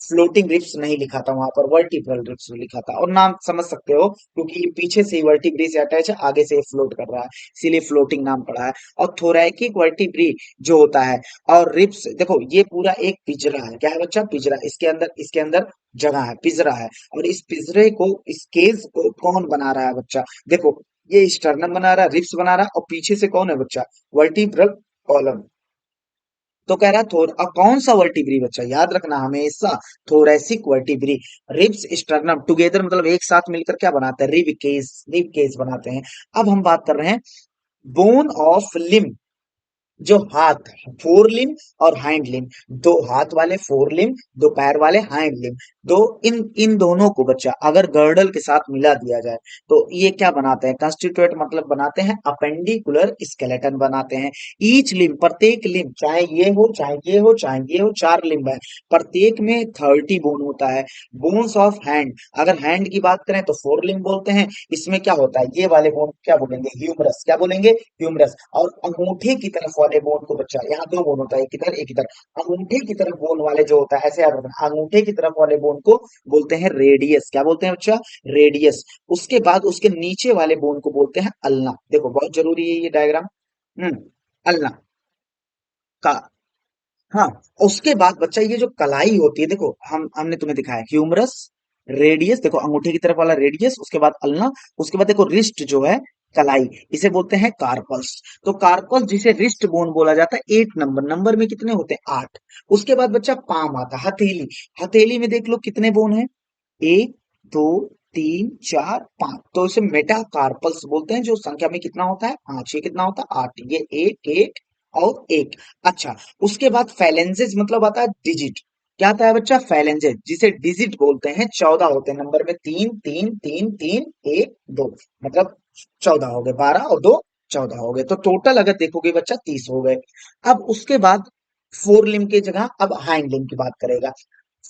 Speaker 1: फ्लोटिंग रिब्स नहीं लिखा था वहां पर, वर्टिब्रल रिब्स लिखा था। और नाम समझ सकते हो क्योंकि ये पीछे से वर्टिब्री से अटैच है, आगे से फ्लोट कर रहा है, इसीलिए फ्लोटिंग नाम पड़ा है। और थोरैकिक वर्टिब्री जो होता है, और रिब्स, देखो ये पूरा एक पिंजरा है। क्या है बच्चा? पिंजरा। इसके अंदर जगह है, पिंजरा है। और इस पिंजरे को, इस केज को कौन बना रहा है बच्चा? देखो, ये स्टर्नम बना रहा है, रिब्स बना रहा है, और पीछे से कौन है बच्चा? Vertebral column. तो कह रहा है थोर, अब कौन सा वर्टिब्री बच्चा? याद रखना हमेशा, thoracic vertebrae. Ribs sternum together मतलब एक साथ मिलकर क्या बनाते हैं? रिब केस बनाते हैं। अब हम बात कर रहे हैं बोन ऑफ लिम्ब। जो हाथ, फोर लिम्ब और हाइंड लिम्ब, दो हाथ वाले फोर लिम्ब, दो पैर वाले हाइंड लिम्ब, दो, इन इन दोनों को बच्चा अगर गर्डल के साथ मिला दिया जाए तो ये क्या बनाते हैं? कंस्टिट्यूएंट मतलब बनाते हैं अपेंडिकुलर स्केलेटन बनाते हैं। ईच लिम्ब, प्रत्येक लिम्ब, चाहे ये हो चाहे ये हो चाहे ये हो, चार लिम्ब है, प्रत्येक में 30 बोन होता है। बोन्स ऑफ हैंड, अगर हैंड की बात करें तो फोर लिम्ब बोलते हैं। इसमें क्या होता है? ये वाले बोन क्या बोलेंगे? ह्यूमरस। क्या बोलेंगे? ह्यूमरस। और अंगूठे की तरफ वाले बोन को बच्चा, यहाँ दो बोन होता है, एक इधर एक इधर, अंगूठे की तरफ बोन वाले जो होता है, ऐसे याद रखना, अंगूठे की तरफ वाले बोन को बोलते हैं रेडियस। क्या बोलते हैं बच्चा? रेडियस। उसके बाद उसके नीचे वाले बोन को बोलते हैं अल्ना। देखो बहुत जरूरी है ये डायग्राम। हम्म। अल्ना का, हाँ। उसके बाद बच्चा ये जो कलाई होती है, देखो हमने तुम्हें दिखाया ह्यूमरस, रेडियस, देखो अंगूठे की तरफ वाला रेडियस, उसके बाद अल्ना, उसके बाद देखो रिस्ट जो है, कलाई, इसे बोलते हैं कार्पल्स। तो कार्पल्स जिसे रिस्ट बोन बोला जाता है, 8 नंबर, नंबर में कितने होते हैं? 8। उसके बाद बच्चा पाम आता है, हथेली। हथेली में देख लो कितने बोन है? 1 2 3 4 5, तो इसे मेटाकार्पल्स बोलते हैं। जो संख्या में कितना होता है? 5। ये कितना होता है? 8। ये एक एक और एक। अच्छा, उसके बाद फैलेंजेस मतलब आता है डिजिट। क्या आता है बच्चा? फैलेंजेस, जिसे डिजिट बोलते हैं। 14 होते हैं नंबर में, 3 3 3 3 1 2, मतलब 14 हो गए, 12 और 2 14 हो गए। तो टोटल अगर देखोगे बच्चा 30 हो गए। अब उसके बाद फोर लिम्ब की जगह अब हाइंड लिम्ब की बात करेगा।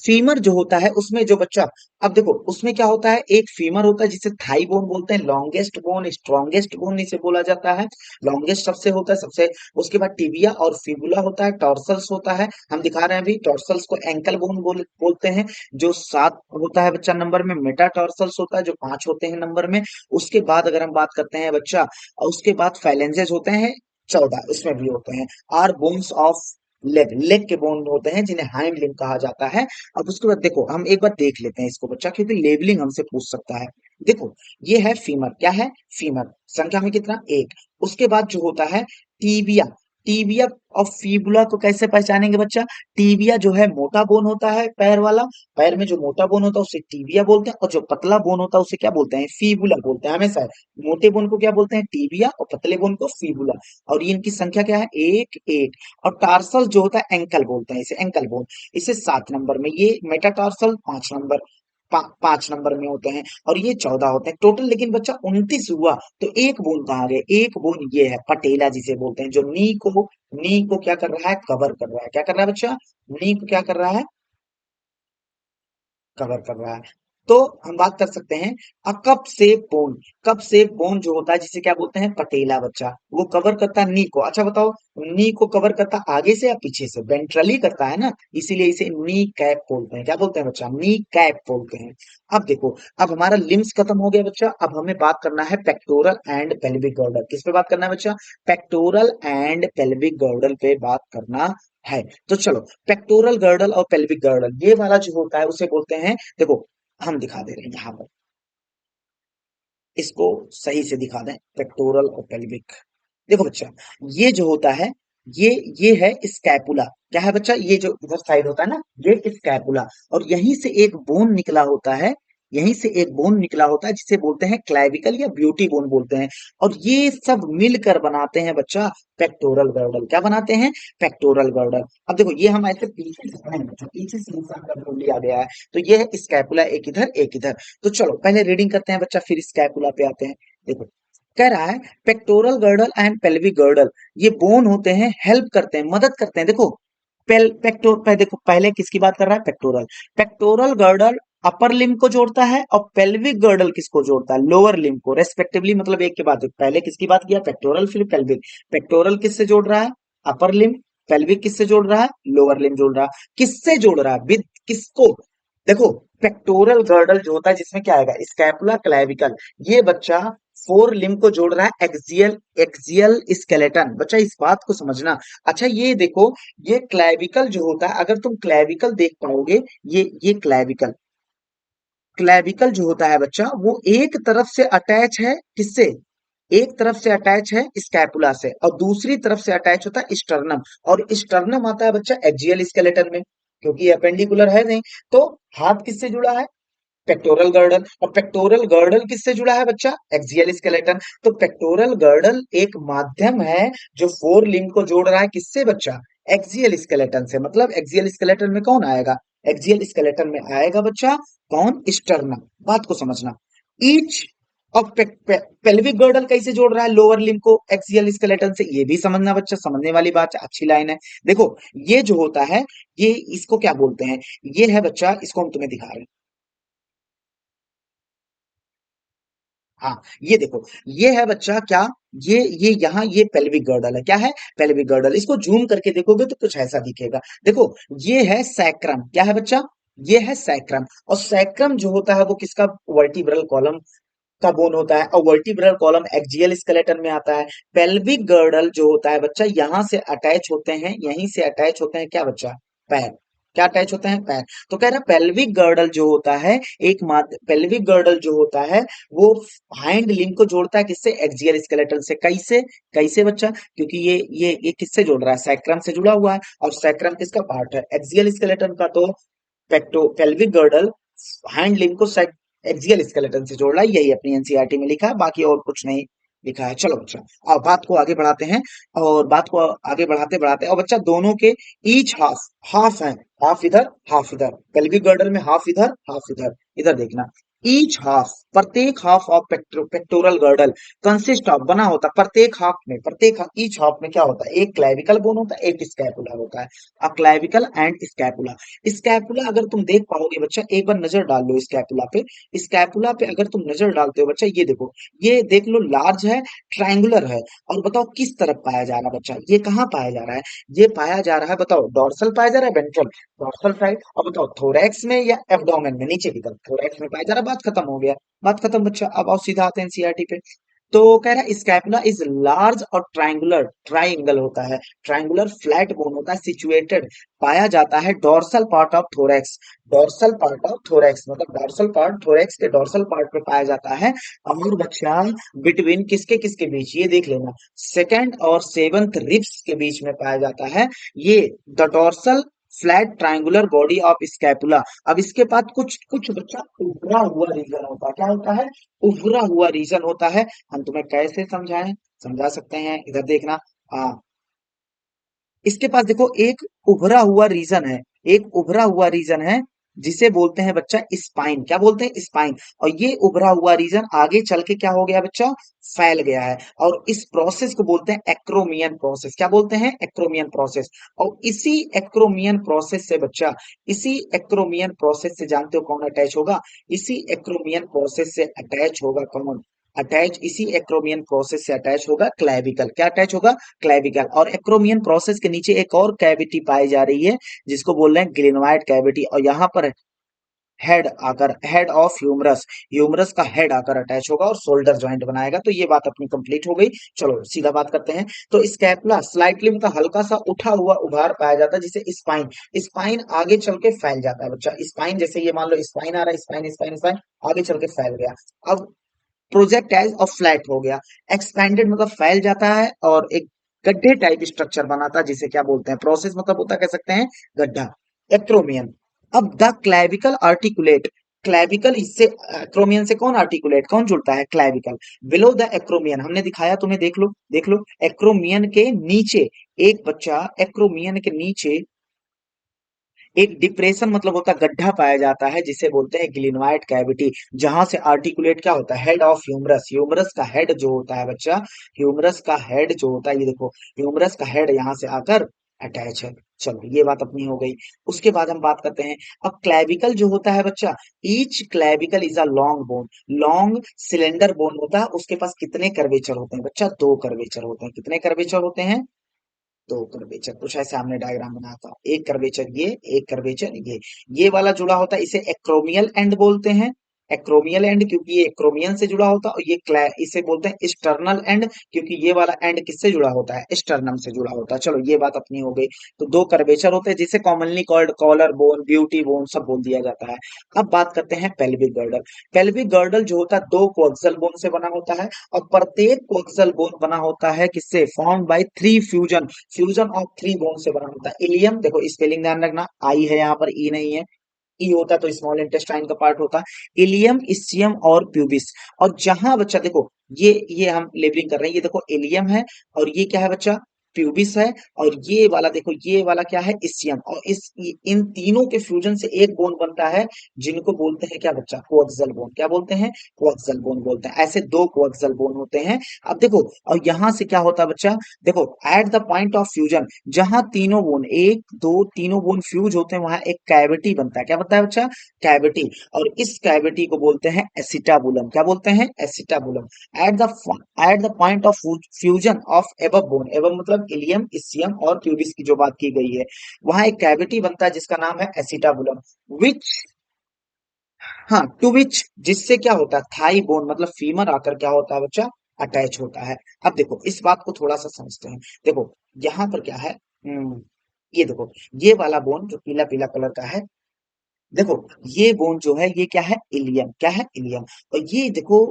Speaker 1: फीमर जो होता है उसमें जो बच्चा, अब देखो उसमें क्या होता है? एक फीमर होता है जिसे थाई बोन बोलते हैं, लॉन्गेस्ट बोन, स्ट्रॉन्गेस्ट बोन इसे बोला जाता है। लॉन्गेस्ट सबसे होता है, सबसे। उसके बाद टिबिया और फिबुला होता है, टॉर्सल्स होता है, हम दिखा रहे हैं अभी, टॉर्सल्स को एंकल बोन बोलते हैं। जो 7 होता है बच्चा नंबर में, मेटा टॉर्सल्स होता है जो 5 होते हैं नंबर में। उसके बाद अगर हम बात करते हैं बच्चा, उसके बाद फैलेंजेस होते हैं 14, उसमें भी होते हैं। Are bones of leg, leg के बोन होते हैं जिन्हें हाइंड लिम्ब कहा जाता है। अब उसके बाद देखो हम एक बार देख लेते हैं इसको बच्चा, क्योंकि लेबलिंग हमसे पूछ सकता है। देखो ये है फीमर। क्या है? फीमर। संख्या में कितना? एक। उसके बाद जो होता है टीबिया। टीबिया और फीबुला को कैसे पहचानेंगे बच्चा? टीबिया जो है मोटा बोन होता है, पैर वाला, पैर में जो मोटा बोन होता है उसे टीबिया बोलते हैं, और जो पतला बोन होता है उसे क्या बोलते हैं? फीबुला बोलते हैं हमेशा। मोटे बोन को क्या बोलते हैं? टीबिया, और पतले बोन को फीबुला। और ये इनकी संख्या क्या है? एक एक। और टार्सल जो होता है एंकल बोलते हैं इसे, एंकल बोन, इसे 7 नंबर में। ये मेटाटार्सल 5 नंबर, 5 नंबर में होते हैं। और ये 14 होते हैं टोटल। लेकिन बच्चा 29 हुआ तो एक बोन कहाँ गए? एक बोन ये है पटेला जिसे बोलते हैं, जो नी को क्या कर रहा है? कवर कर रहा है। क्या कर रहा है बच्चा? नी को क्या कर रहा है? कवर कर रहा है। तो हम बात कर सकते हैं कप सेप बोन। कप सेप बोन जो होता है जिसे क्या बोलते हैं? पटेला बच्चा, वो कवर करता है नी को। अच्छा बताओ, नी को कवर करता है आगे से या पीछे से? वेंट्रली करता है ना, इसीलिए इसे नी कैप बोलते हैं। क्या बोलते हैं बच्चा? नी कैप बोलते हैं। अब देखो, अब हमारा लिम्स खत्म हो गया बच्चा। अब हमें बात करना है पेक्टोरल एंड पेल्विक गर्डल। किस पे बात करना है बच्चा? पेक्टोरल एंड पेल्विक गर्डल पे बात करना है। तो चलो, पेक्टोरल गर्डल और पेल्विक गर्डल, ये वाला जो होता है उसे बोलते हैं, देखो हम दिखा दे रहे हैं यहाँ पर, इसको सही से दिखा दें, पेक्टोरल और पेल्विक। देखो बच्चा, ये जो होता है, ये ये है स्कैपुला। क्या है बच्चा? ये जो इधर साइड होता है ना, ये स्कैपुला। और यहीं से एक बोन निकला होता है, यहीं से एक बोन निकला होता है जिसे बोलते हैं क्लैविकल या ब्यूटी बोन बोलते हैं। और ये सब मिलकर बनाते हैं बच्चा पेक्टोरल गर्डल। क्या बनाते हैं? Pectoral girdle. अब देखो ये हम ऐसे पीछे से पढ़ेंगे बच्चा, पीछे से इंसान का ढूंढ लिया गया है। तो ये है स्कैपुला, एक इधर एक इधर। तो चलो पहले रीडिंग करते हैं बच्चा, फिर स्कैपुला पे आते हैं। देखो कह रहा है pectoral girdle and pelvic girdle, ये बोन होते हैं, हेल्प करते हैं, मदद करते हैं। देखो देखो पहले किसकी बात कर रहा है? Pectoral. Pectoral girdle upper limb को जोड़ता है, और पेल्विक गर्डल किसको जोड़ता है? लोअर लिम्ब को, रेस्पेक्टिवली। मतलब एक के बाद एक, पहले किसकी बात किया? पेक्टोरल, फिर पेल्विक। पेक्टोरल किससे जोड़ रहा है? अपर लिम्ब, पेल्विक किससे जोड़ रहा है, लोअर लिम्ब जोड़ रहा है, किससे जोड़ रहा है, विद किसको, देखो पेक्टोरल गर्डल जो होता है जिसमें क्या आएगा, स्कैपुला क्लैविकल, ये बच्चा फोर लिम्ब को जोड़ रहा है, एक्सियल एक्सियल स्केलेटन, बच्चा इस बात को समझना। अच्छा ये देखो, ये क्लैविकल जो होता है, अगर तुम क्लैविकल देख पाओगे, ये क्लैविकल, क्लैविकल जो होता है बच्चा वो एक तरफ से अटैच है किससे, एक तरफ से अटैच है स्कैपुला से, और दूसरी तरफ से अटैच होता है स्टर्नम, और स्टर्नम आता है बच्चा एक्सियल स्केलेटन में, क्योंकि ये अपेंडिकुलर है नहीं। तो हाथ किससे जुड़ा है, पेक्टोरल गर्डल, और पेक्टोरल गर्डल किससे जुड़ा है बच्चा, एक्सियल स्केलेटन। तो पेक्टोरल गर्डल एक माध्यम है जो फोर लिम्ब को जोड़ रहा है किससे बच्चा, एक्सियल स्केलेटन से, मतलब एक्सियल स्केलेटन में कौन आएगा, एक्सियल स्केलेटन में आएगा बच्चा कौन, स्टर्नम, बात को समझना। ईच और पेल्विक गर्डल कैसे जोड़ रहा है लोअर लिम्ब को एक्सियल स्केलेटन से, ये भी समझना बच्चा, समझने वाली बात है, अच्छी लाइन है। देखो ये जो होता है, ये इसको क्या बोलते हैं, ये है बच्चा, इसको हम तुम्हें दिखा रहे हैं। हाँ ये देखो, ये है बच्चा क्या, ये यहाँ ये पेल्विक गर्डल है, क्या है, पेल्विक गर्डल, इसको जूम करके देखोगे तो कुछ ऐसा दिखेगा। देखो ये है सैक्रम, क्या है बच्चा, ये है सैक्रम, और सैक्रम जो होता है वो किसका, वर्टिब्रल कॉलम का बोन होता है, और वर्टिब्रल कॉलम एक्सियल स्केलेटन में आता है। पेल्विक गर्डल जो होता है बच्चा, यहां से अटैच होते हैं, यहीं से अटैच होते हैं क्या बच्चा, पैर, क्या अटैच होते हैं, पैर। तो कह रहा पेल्विक गर्डल जो होता है, एक मात्र पेल्विक गर्डल जो होता है वो हाइंड लिम्ब को जोड़ता है किससे, एक्सियल स्केलेटन से, कैसे, कैसे बच्चा, क्योंकि ये किससे जोड़ रहा है, सैक्रम से जुड़ा हुआ है, और सैक्रम किसका पार्ट है, एक्सियल स्केलेटन का। तो पेक्टो पेल्विक गर्डल हैंड लिम्ब को एक्सियल स्केलेटन से जोड़ रहा है, यही अपनी एनसीईआरटी में लिखा है, बाकी और कुछ नहीं लिखा है। चलो बच्चा अब बात को आगे बढ़ाते हैं, और बात को आगे बढ़ाते बढ़ाते, और बच्चा दोनों के ईच हाफ, हाफ है, हाफ इधर हाफ इधर, पेल्विक गर्डल में हाफ इधर हाफ इधर, इधर देखना, ईच हाफ, प्रत्येक half of pectoral girdle consist of, बना होता है प्रत्येक हाफ में, प्रत्येक ईच हाफ में क्या होता है, एक क्लैविकल बोन होता है, एक स्कैपुला होता है, अ क्लैविकल एंड स्कैपुला। स्कैपुला अगर तुम देख पाओगे बच्चा, एक बार नजर डाल लो स्कैपुला पे, स्कैपुला पे अगर तुम नजर डालते हो बच्चा, ये देखो, ये देख लो लार्ज है, ट्रायंगुलर है, और बताओ किस तरफ पाया जा रहा है बच्चा, ये कहाँ पाया जा रहा है, ये पाया जा रहा है, बताओ डोर्सल पाया जा रहा है, वेंट्रल, डोर्सल साइड, और बताओ थोरैक्स में या एब्डोमेन में, नीचे की तरफ थोरैक्स में पाया जा रहा है, बात खत्म हो गया, बात खत्म बच्चा। अब आओ सीधा आते हैं एनसीईआरटी पे। तो कह रहा है स्कैपुला इज लार्ज और ट्रायंगुलर, ट्रायंगल होता है, ट्रायंगुलर फ्लैट बोन होता है, सिचुएटेड, पाया जाता है dorsal part of thorax, dorsal part of thorax, मतलब डोर्सल पार्ट, थोरैक्स के डोर्सल पार्ट पे पाया जाता है। और बच्चा बिटवीन किसके किसके बीच, ये देख लेना, सेकंड और सेवंथ रिब्स के बीच में पाया जाता है ये, the dorsal flat triangular body of scapula. अब इसके बाद कुछ कुछ बच्चा उभरा हुआ रीजन होता है, क्या होता है, उभरा हुआ रीजन होता है। हम तुम्हें कैसे समझाएं, समझा सकते हैं, इधर देखना, आ, इसके पास देखो एक उभरा हुआ रीजन है, एक उभरा हुआ रीजन है जिसे बोलते हैं बच्चा स्पाइन, क्या बोलते हैं, स्पाइन। और ये उभरा हुआ रीजन आगे चल के क्या हो गया बच्चा, फैल गया है, और इस प्रोसेस को बोलते हैं एक्रोमियन प्रोसेस, क्या बोलते हैं, एक्रोमियन प्रोसेस। और इसी एक्रोमियन प्रोसेस से बच्चा, इसी एक्रोमियन प्रोसेस से जानते हो कौन अटैच होगा, इसी एक्रोमियन प्रोसेस से अटैच होगा कौन, अटैच इसी एक्रोमियन प्रोसेस से अटैच होगा क्लैविकल, क्या अटैच होगा, क्लैविकल। और एक्रोमियन प्रोसेस के नीचे एक और कैविटी पाई जा रही है जिसको बोल रहे हैं ग्लेनोइड कैविटी, और यहाँ पर हेड आकर, हेड ऑफ ह्यूमरस, ह्यूमरस का हेड आकर अटैच होगा और शोल्डर जॉइंट बनाएगा। तो ये बात अपनी कंप्लीट हो गई। चलो सीधा बात करते हैं। तो स्कैपुला स्लाइटली मतलब हल्का सा उठा हुआ उभार पाया जाता है जिसे स्पाइन, स्पाइन आगे चल के फैल जाता है बच्चा, स्पाइन जैसे ये मान लो स्पाइन आ रहा है, स्पाइन स्पाइन स्पाइन आगे चल के फैल गया। अब प्रोजेक्टाइल और फ्लैट हो गया, एक्सपैंडेड मतलब फैल जाता है और एक गड्ढे टाइप स्ट्रक्चर बनाता है जिसे क्या बोलते हैं, प्रोसेस मतलब होता कह सकते हैं गड्ढा, एक्रोमियन। अब द क्लैविकल आर्टिकुलेट, क्लैविकल इससे एक्रोमियन से कौन आर्टिकुलेट, कौन जुड़ता है, क्लैविकल। बिलो द एक्रोमियन हमने दिखाया तुम्हें, देख लो देख लो, एक्रोमियन के नीचे एक बच्चा, एक्रोमियन के नीचे एक डिप्रेशन मतलब होता है गड्ढा पाया जाता है जिसे बोलते हैं ग्लिनोइड कैविटी, जहां से आर्टिकुलेट क्या होता है, हेड ऑफ ह्यूमरस, ह्यूमरस का हेड जो होता है बच्चा, ह्यूमरस का हेड जो होता है, ये देखो ह्यूमरस का हेड यहाँ से आकर अटैच है। चलो ये बात अपनी हो गई। उसके बाद हम बात करते हैं, अब क्लैविकल जो होता है बच्चा, each clavicle is a long bone, long cylinder bone होता है, उसके पास कितने कर्वेचर होते हैं बच्चा, दो कर्वेचर होते हैं, कितने कर्वेचर होते हैं, दो कर्वेचर कुछ ऐसे हमने डायग्राम बनाया था, एक कर्वेचर ये, एक कर्वेचर ये वाला जुड़ा होता है, इसे एक्रोमियल एंड बोलते हैं। एक्रोमियल एंड क्योंकि ये एक्रोमियन से जुड़ा होता है, और इसे बोलते हैं एक्सटर्नल एंड क्योंकि ये वाला एंड किससे जुड़ा होता है, एक्सटर्नम से जुड़ा होता है। चलो ये बात अपनी हो गई। तो दो कर्वेचर होते हैं जिसे commonly called collar bone, beauty bone सब बोल दिया जाता है। अब बात करते हैं पेल्विक गर्डल। पेल्विक गर्डल जो होता है दो कोएक्सियल बोन से बना होता है, और प्रत्येक कोएक्सियल बोन बना होता है किससे, formed by three fusion, fusion of three bone से बना होता है। इलियम, देखो स्पेलिंग ध्यान रखना, आई है यहाँ पर, ई नहीं है। ई होता तो स्मॉल इंटेस्टाइन का पार्ट होता। इलियम, इसियम और प्यूबिस। और जहां बच्चा देखो, ये हम लेबलिंग कर रहे हैं, ये देखो इलियम है, और ये क्या है बच्चा, प्यूबिस है, और ये वाला देखो, ये वाला क्या है, इसियम। और इन तीनों के फ्यूजन से एक बोन बनता है, जिनको बोलते हैं क्या बच्चा, कोएक्सियल बोन। क्या बोलते हैं, कोएक्सियल बोन बोलते हैं। ऐसे दो कोएक्सियल बोन होते हैं। अब देखो, और यहां से क्या होता है बच्चा, देखो at the point of fusion, जहां तीनों बोन, एक दो तीनों बोन फ्यूज होते हैं, वहां एक कैविटी बनता है। क्या बनता है बच्चा, कैविटी। और इस कैविटी को बोलते हैं एसिटाबुलम। क्या बोलते हैं, acetabulum. At the at the point of fusion of above bone, above मतलब इलियम, इसियम और प्यूबिस की जो बात की गई है, वहां एक कैविटी बनता है जिसका नाम है एसिटाबुलम। विच, हाँ, टू विच, जिससे क्या होता है, थाई बोन मतलब फीमर आकर क्या होता है बच्चा, अटैच होता है। अब देखो इस बात को थोड़ा सा समझते हैं। देखो यहाँ पर क्या है, ये देखो, ये वाला बोन जो पीला पीला कलर का है, देखो ये बोन जो है ये क्या है, इलियम। क्या है, इलियम। और ये देखो,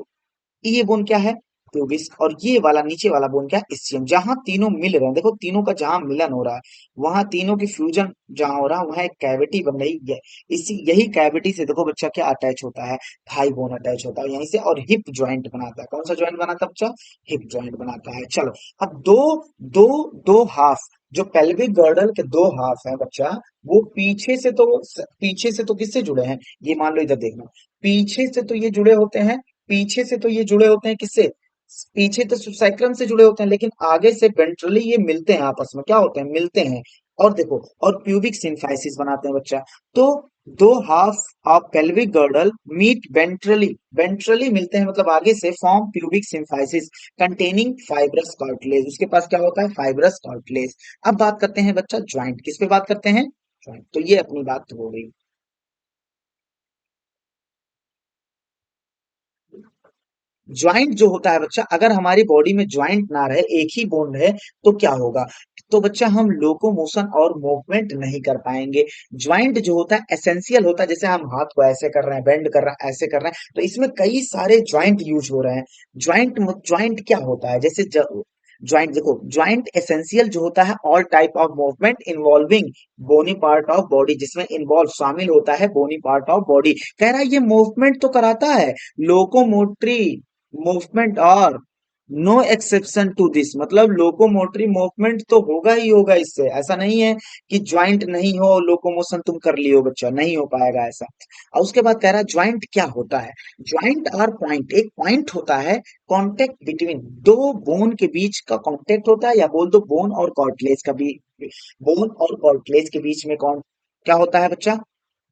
Speaker 1: ये बोन क्या है, प्यूबिस। और ये वाला नीचे वाला बोन क्या है, इस्चियम। जहां तीनों मिल रहे हैं, देखो तीनों का जहां मिलन हो रहा है, वहां तीनों की फ्यूजन जहां हो रहा है, वहां एक कैविटी बन रही है। इसी यही कैविटी से देखो बच्चा क्या अटैच होता है, थाई बोन अटैच होता है यहीं से, और हिप ज्वाइंट बनाता है। कौन सा ज्वाइंट बनाता है बच्चा, हिप ज्वाइंट बनाता है। चलो, अब दो दो दो हाफ, जो पेल्विक गर्डल के दो हाफ है बच्चा, वो पीछे से तो किससे जुड़े हैं, ये मान लो इधर देखना, पीछे से तो ये जुड़े होते हैं, पीछे से तो ये जुड़े होते हैं किससे, पीछे तो साइक्रम से जुड़े होते हैं, लेकिन आगे से वेंट्रली ये मिलते हैं, आपस में क्या होते हैं, मिलते हैं। और देखो, और प्यूबिक सिम्फाइसिस बनाते हैं बच्चा। तो दो half of pelvic girdle meet ventrally, ventrally मिलते हैं मतलब आगे से, form pubic symphysis containing fibrous cartilage. उसके पास क्या होता है, फाइब्रस कार्टिलेज। अब बात करते हैं बच्चा ज्वाइंट, किस पे बात करते हैं, ज्वाइंट। तो ये अपनी बात हो गई। ज्वाइंट जो होता है बच्चा, अगर हमारी बॉडी में ज्वाइंट ना रहे, एक ही बोन रहे, तो क्या होगा, तो बच्चा हम लोकोमोशन और मूवमेंट नहीं कर पाएंगे। ज्वाइंट जो होता है एसेंशियल होता है, जैसे हम हाथ को ऐसे कर रहे हैं, बेंड कर रहे हैं, ऐसे कर रहे हैं, तो इसमें कई सारे ज्वाइंट यूज हो रहे हैं। ज्वाइंट ज्वाइंट क्या होता है, जैसे ज्वाइंट देखो, ज्वाइंट एसेंशियल जो होता है all type of movement involving bony part of body, जिसमें इन्वॉल्व शामिल होता है बोनी पार्ट ऑफ बॉडी। कह रहा है ये मूवमेंट तो कराता है, लोकोमोटरी मूवमेंट, और नो एक्सेप्शन टू दिस, मतलब लोकोमोटरी मूवमेंट तो होगा ही होगा इससे। ऐसा नहीं है कि ज्वाइंट नहीं हो लोकोमोशन तुम कर लियो बच्चा, नहीं हो पाएगा ऐसा। और उसके बाद कह रहा है ज्वाइंट क्या होता है, ज्वाइंट आर पॉइंट, एक पॉइंट होता है कांटेक्ट बिटवीन, दो बोन के बीच का कांटेक्ट होता है, या बोल दो बोन और कार्टिलेज का भी, बोन और कार्टिलेज के बीच में कौन क्या होता है बच्चा,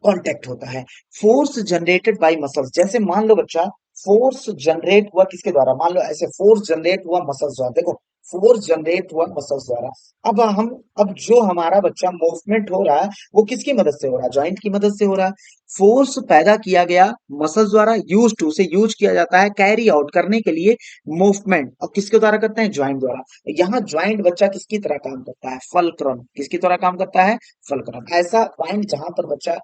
Speaker 1: कांटेक्ट होता है। फोर्स जनरेटेड बाय मसल्स, जैसे मान लो बच्चा, फोर्स जनरेट हुआ किसके द्वारा, मान लो ऐसे फोर्स जनरेट हुआ मसल्स द्वारा। देखो फोर्स जनरेट हुआ मसल्स द्वारा। अब हम, अब जो हमारा बच्चा मूवमेंट हो रहा है, वो किसकी मदद से हो रहा है, ज्वाइंट की मदद से हो रहा है। फोर्स पैदा किया गया मसल्स द्वारा, यूज टू से यूज किया जाता है कैरी आउट करने के लिए मूवमेंट, और किसके द्वारा करते हैं, ज्वाइंट द्वारा। यहाँ ज्वाइंट बच्चा किसकी तरह काम करता है, फलक्रम, किसकी तरह काम करता है, फलक्रम। ऐसा पॉइंट जहां पर बच्चा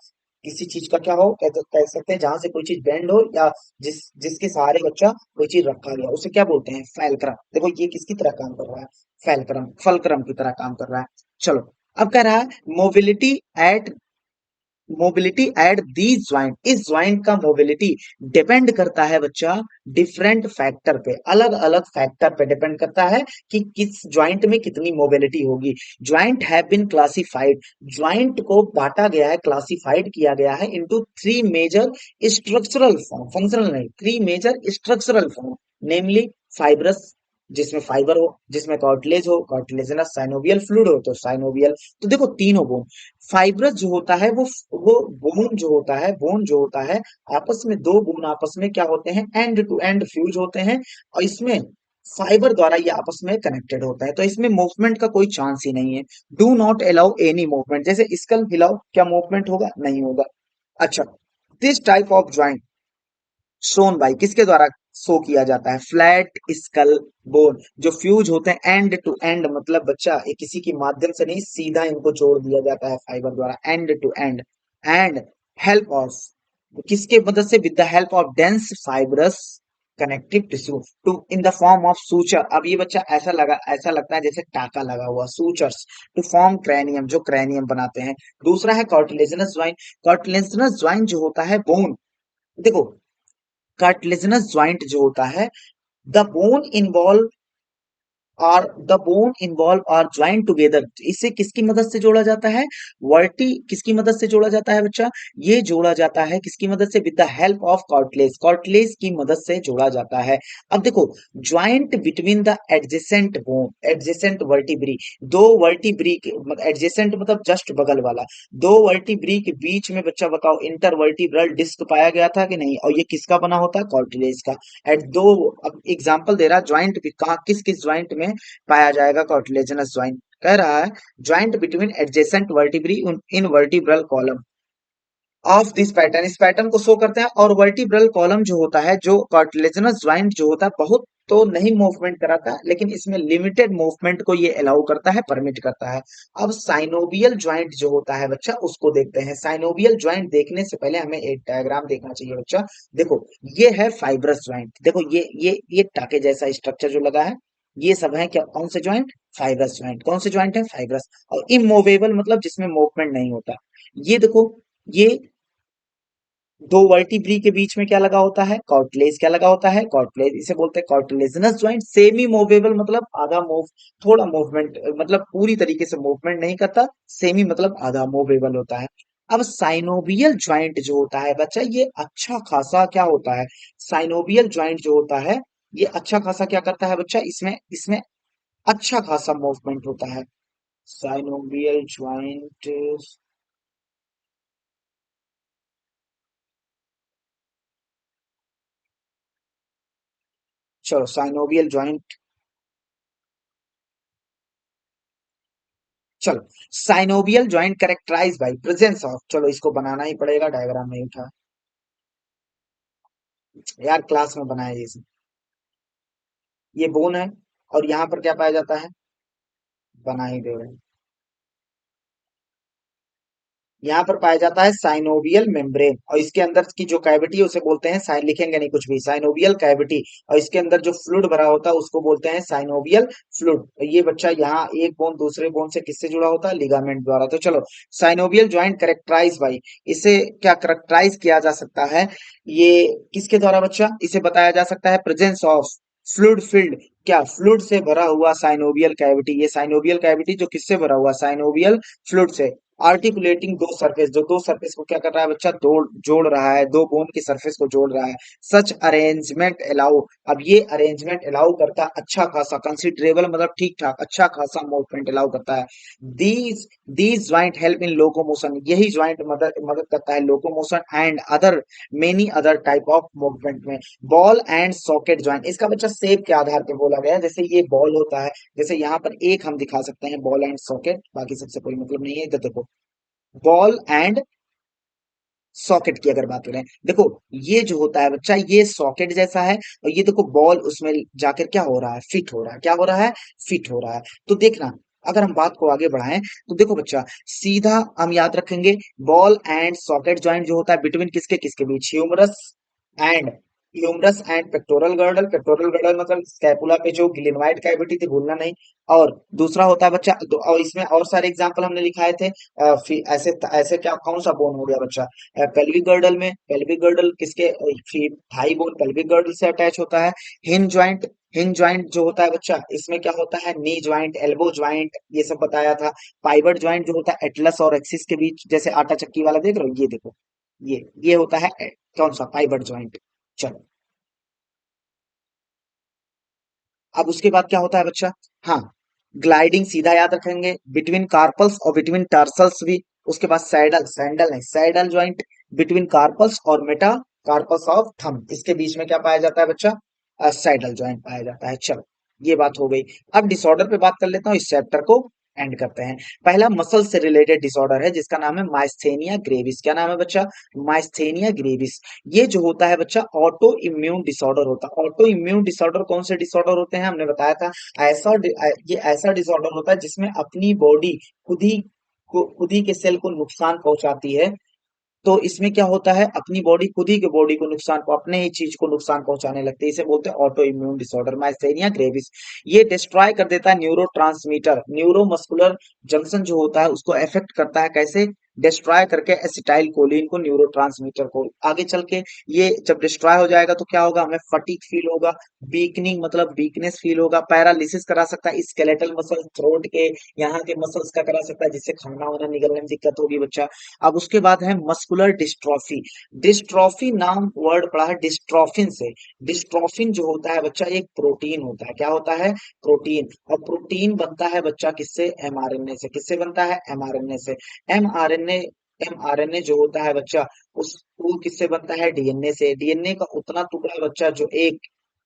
Speaker 1: किसी चीज का क्या हो, कह सकते हैं जहां से कोई चीज बेंड हो, या जिसके सहारे बच्चा कोई चीज रखा गया, उसे क्या बोलते हैं, फैलक्रम। देखो ये किसकी तरह काम कर रहा है, फैलक्रम, फलक्रम की तरह काम कर रहा है। चलो, अब कह रहा है mobility at, mobility at these joint, इस ज्वाइंट का मोबिलिटी डिपेंड करता है बच्चा डिफरेंट फैक्टर पे, अलग अलग फैक्टर पे डिपेंड करता है कि किस ज्वाइंट में कितनी मोबिलिटी होगी। Joint have been classified, joint को बांटा गया है, क्लासिफाइड किया गया है into three major structural form, functional नहीं, three major structural form, namely fibrous, जिसमें फाइबर हो, जिसमें कार्टिलेज हो, कार्टिलेजिनस, साइनोवियल फ्लूइड हो तो साइनोवियल। तो देखो तीनों बोन, फाइब्रस जो होता है वो बोन जो होता है, बोन जो होता है, आपस में दो बोन आपस में क्या होते हैं, एंड टू एंड फ्यूज होते हैं। और इसमें फाइबर द्वारा ये आपस में कनेक्टेड होता है, तो इसमें मूवमेंट का कोई चांस ही नहीं है। Do not allow any movement, जैसे स्कल हिलाओ, क्या मूवमेंट होगा? नहीं होगा। अच्छा, this type of joint shown by, किसके द्वारा शो किया जाता है? फ्लैट स्कल बोन, जो फ्यूज होते हैं एंड टू एंड, मतलब बच्चा ये किसी के माध्यम से नहीं, सीधा इनको जोड़ दिया जाता है फाइबर द्वारा, end to end. And help of, किसके मदद से? With the help of dense fibrous connective tissue to in the form of suture. अब ये बच्चा ऐसा लगता है जैसे टाका लगा हुआ, सूचर्स टू फॉर्म क्रैनियम, जो क्रैनियम बनाते हैं। दूसरा है कार्टिलेजिनस ज्वाइंट। कार्टिलेजिनस ज्वाइंट जो होता है बोन, देखो कार्टिलेजिनस ज्वाइंट जो होता है, द बोन इन्वॉल्व और द बोन इन्वॉल्व और ज्वाइन टुगेदर, इसे किसकी मदद से जोड़ा जाता है? वर्टी, किसकी मदद से जोड़ा जाता है बच्चा? ये जोड़ा जाता है किसकी मदद से? With the help of cartilage, cartilage की मदद से जोड़ा जाता है। अब देखो, joint between the adjacent bone, adjacent vertebrae, दो वर्टिब्री के एडजेसेंट मतलब जस्ट बगल वाला, दो वर्टिब्री के बीच में बच्चा बताओ इंटरवर्टिब्रल डिस्क पाया गया था कि नहीं? और ये किसका बना होता है? कार्टिलेज का। एट दो, अब एग्जांपल दे रहा, ज्वाइंट कहा, किस किस ज्वाइंट में पाया जाएगा कार्टिलेजिनस ज्वाइंट? कह रहा है joint between adjacent vertebrae in vertebral column of this pattern, इस पैटर्न को शो करते हैं। और वर्टिब्रल कॉलम जो होता है, जो कार्टिलेजिनस ज्वाइंट जो होता है, बहुत तो नहीं मूवमेंट कराता है, लेकिन इसमें लिमिटेड मूवमेंट को ये अलाउ करता है, परमिट करता है। अब साइनोवियल ज्वाइंट जो होता है बच्चा, उसको देखते हैं। साइनोवियल ज्वाइंट देखने से पहले हमें एक डायग्राम देखना चाहिए बच्चा। देखो, ये है फाइब्रस ज्वाइंट, देखो ये टाके जैसा स्ट्रक्चर जो लगा है, ये सब है क्या? कौन से ज्वाइंट? Fibrous joint. कौन से ज्वाइंट है? फाइब्रस। और इमूवेबल मतलब जिसमें मूवमेंट नहीं होता। ये देखो, ये दो वर्टिब्री के बीच में क्या लगा होता है? कार्टिलेज। क्या लगा होता है? कार्टिलेज। इसे बोलते हैं कार्टिलेजिनस ज्वाइंट। सेमी मूवेबल मतलब आधा मूव, थोड़ा मूवमेंट, मतलब पूरी तरीके से मूवमेंट नहीं करता। सेमी मतलब आधा मूवेबल होता है। अब साइनोवियल ज्वाइंट जो होता है बच्चा, ये अच्छा खासा क्या होता है? साइनोवियल ज्वाइंट जो होता है, ये अच्छा खासा क्या करता है बच्चा? इसमें इसमें अच्छा खासा मूवमेंट होता है। साइनोवियल ज्वाइंट, चलो साइनोवियल ज्वाइंट, चलो synovial joint characterise by presence of, चलो इसको बनाना ही पड़ेगा, डायग्राम नहीं उठा यार, क्लास में बनाया ये सब। ये बोन है, और यहाँ पर क्या पाया जाता है? बना ही दे रहे हैं। यहाँ पर पाया जाता है साइनोवियल मेम्ब्रेन, और इसके अंदर की जो कैविटी है उसे बोलते हैं लिखेंगे नहीं कुछ भी, साइनोवियल कैविटी। और इसके अंदर जो फ्लूइड भरा होता है उसको बोलते हैं साइनोवियल फ्लूइड। ये बच्चा यहाँ एक बोन दूसरे बोन से किससे जुड़ा होता है? लिगामेंट द्वारा। तो चलो, साइनोवियल ज्वाइंट करेक्टराइज बाई, इसे क्या करेक्टराइज किया जा सकता है? ये किसके द्वारा बच्चा? इसे बताया जा सकता है प्रेजेंस ऑफ फ्लूइड फील्ड, क्या फ्लूइड से भरा हुआ साइनोवियल कैविटी। ये साइनोवियल कैविटी जो किससे भरा हुआ? साइनोवियल फ्लूइड से। आर्टिकुलेटिंग दो सरफेस, जो दो सरफेस को क्या कर रहा है बच्चा? जोड़ रहा है, दो बोन की सरफेस को जोड़ रहा है। सच अरेंजमेंट अलाउ, अब ये अरेंजमेंट अलाउ करता है अच्छा खासा, कंसिडरेबल मतलब ठीक ठाक, अच्छा खासा मूवमेंट अलाउ करता है। These these joint help in locomotion, यही ज्वाइंट मदद मदद करता है locomotion and other many other type of movement में। बॉल एंड सॉकेट ज्वाइंट, इसका बच्चा शेप के आधार पर बोला गया है। जैसे ये बॉल होता है, जैसे यहाँ पर एक हम दिखा सकते हैं बॉल एंड सॉकेट, बाकी सबसे कोई मतलब नहीं है। इधर देखो, बॉल एंड सॉकेट की अगर बात करें, देखो ये जो होता है बच्चा, ये सॉकेट जैसा है, और ये देखो बॉल उसमें जाकर क्या हो रहा है? फिट हो रहा है। क्या हो रहा है? फिट हो रहा है। तो देखना, अगर हम बात को आगे बढ़ाएं तो देखो बच्चा, सीधा हम याद रखेंगे, बॉल एंड सॉकेट ज्वाइंट जो होता है बिटवीन किसके किसके बीच? And humerus and pectoral girdle. Pectoral girdle मतलब स्कैपुला पे जो ग्लेनोइड कैविटी थी, भूलना नहीं। और दूसरा होता है बच्चा, और इसमें और सारे एग्जांपल हमने लिखाए थे। ऐसे ऐसे क्या, कौन सा बोन हो गया बच्चा? पेल्विक गर्डल में, पेल्विक गर्डल किसके? थाई बोन पेल्विक गर्डल से अटैच होता है। हिंज ज्वाइंट, हिंज ज्वाइंट जो होता है बच्चा, इसमें क्या होता है? नी ज्वाइंट, एल्बो ज्वाइंट, ये सब बताया था। पाइवट ज्वाइंट जो होता है एटलस और एक्सिस के बीच, जैसे आटा चक्की वाला देख रहे हो, ये देखो, ये होता है कौन सा? Pivot joint. चलो, अब उसके बाद क्या होता है बच्चा? हाँ, ग्लाइडिंग सीधा याद रखेंगे, बिटवीन कार्पल्स और बिटवीन टार्सल्स भी। उसके बाद सैडल, सैंडल नहीं, सैडल ज्वाइंट बिटवीन कार्पल्स और मेटा कार्पल्स ऑफ थंब, इसके बीच में क्या पाया जाता है बच्चा? सैडल ज्वाइंट पाया जाता है। चलो, ये बात हो गई। अब डिसऑर्डर पे बात कर लेता हूँ, इस चैप्टर को एंड करते हैं। पहला मसल से रिलेटेड डिसऑर्डर है जिसका नाम है माइस्थेनिया ग्रेविस। क्या नाम है बच्चा? Myasthenia gravis. ये जो होता है बच्चा ऑटो इम्यून डिसऑर्डर होता है। ऑटो इम्यून डिसऑर्डर कौन से डिसऑर्डर होते हैं हमने बताया था। ये ऐसा डिसऑर्डर होता है जिसमें अपनी बॉडी खुद ही के सेल को नुकसान पहुंचाती है। तो इसमें क्या होता है, अपनी बॉडी खुद ही के बॉडी को नुकसान को अपने ही चीज को नुकसान पहुंचाने लगती है। इसे बोलते हैं auto immune disorder, myasthenia gravis. ये डिस्ट्रॉय कर देता है न्यूरो मस्कुलर जंक्शन जो होता है उसको अफेक्ट करता है। कैसे? डिस्ट्रॉय करके एसिटाइल कोलिन को, न्यूरो को। आगे चल के ये जब डिस्ट्रॉय हो जाएगा तो क्या होगा, हमें फटीग फील होगा, वीकनिंग मतलब वीकनेस फील होगा, पैरालिसिस करा सकता है स्केलेटल मसल, थ्रोट के यहाँ के मसल्स का करा सकता है, जिससे खाना वाना निकलने में दिक्कत होगी बच्चा। अब उसके बाद है मस्कुलर डिस्ट्रॉफी। डिस्ट्रॉफी नाम वर्ड पड़ा है डिस्ट्रॉफिन से। डिस्ट्रॉफिन जो होता है बच्चा एक प्रोटीन होता है। क्या होता है? प्रोटीन। और प्रोटीन बनता है बच्चा किससे? एमआरएनए से। किससे बनता है? एमआरएनए से। एमआरएनए एमआरएनए जो होता है बच्चा उस वो किससे बनता है? डीएनए से। डीएनए का उतना टुकड़ा बच्चा जो एक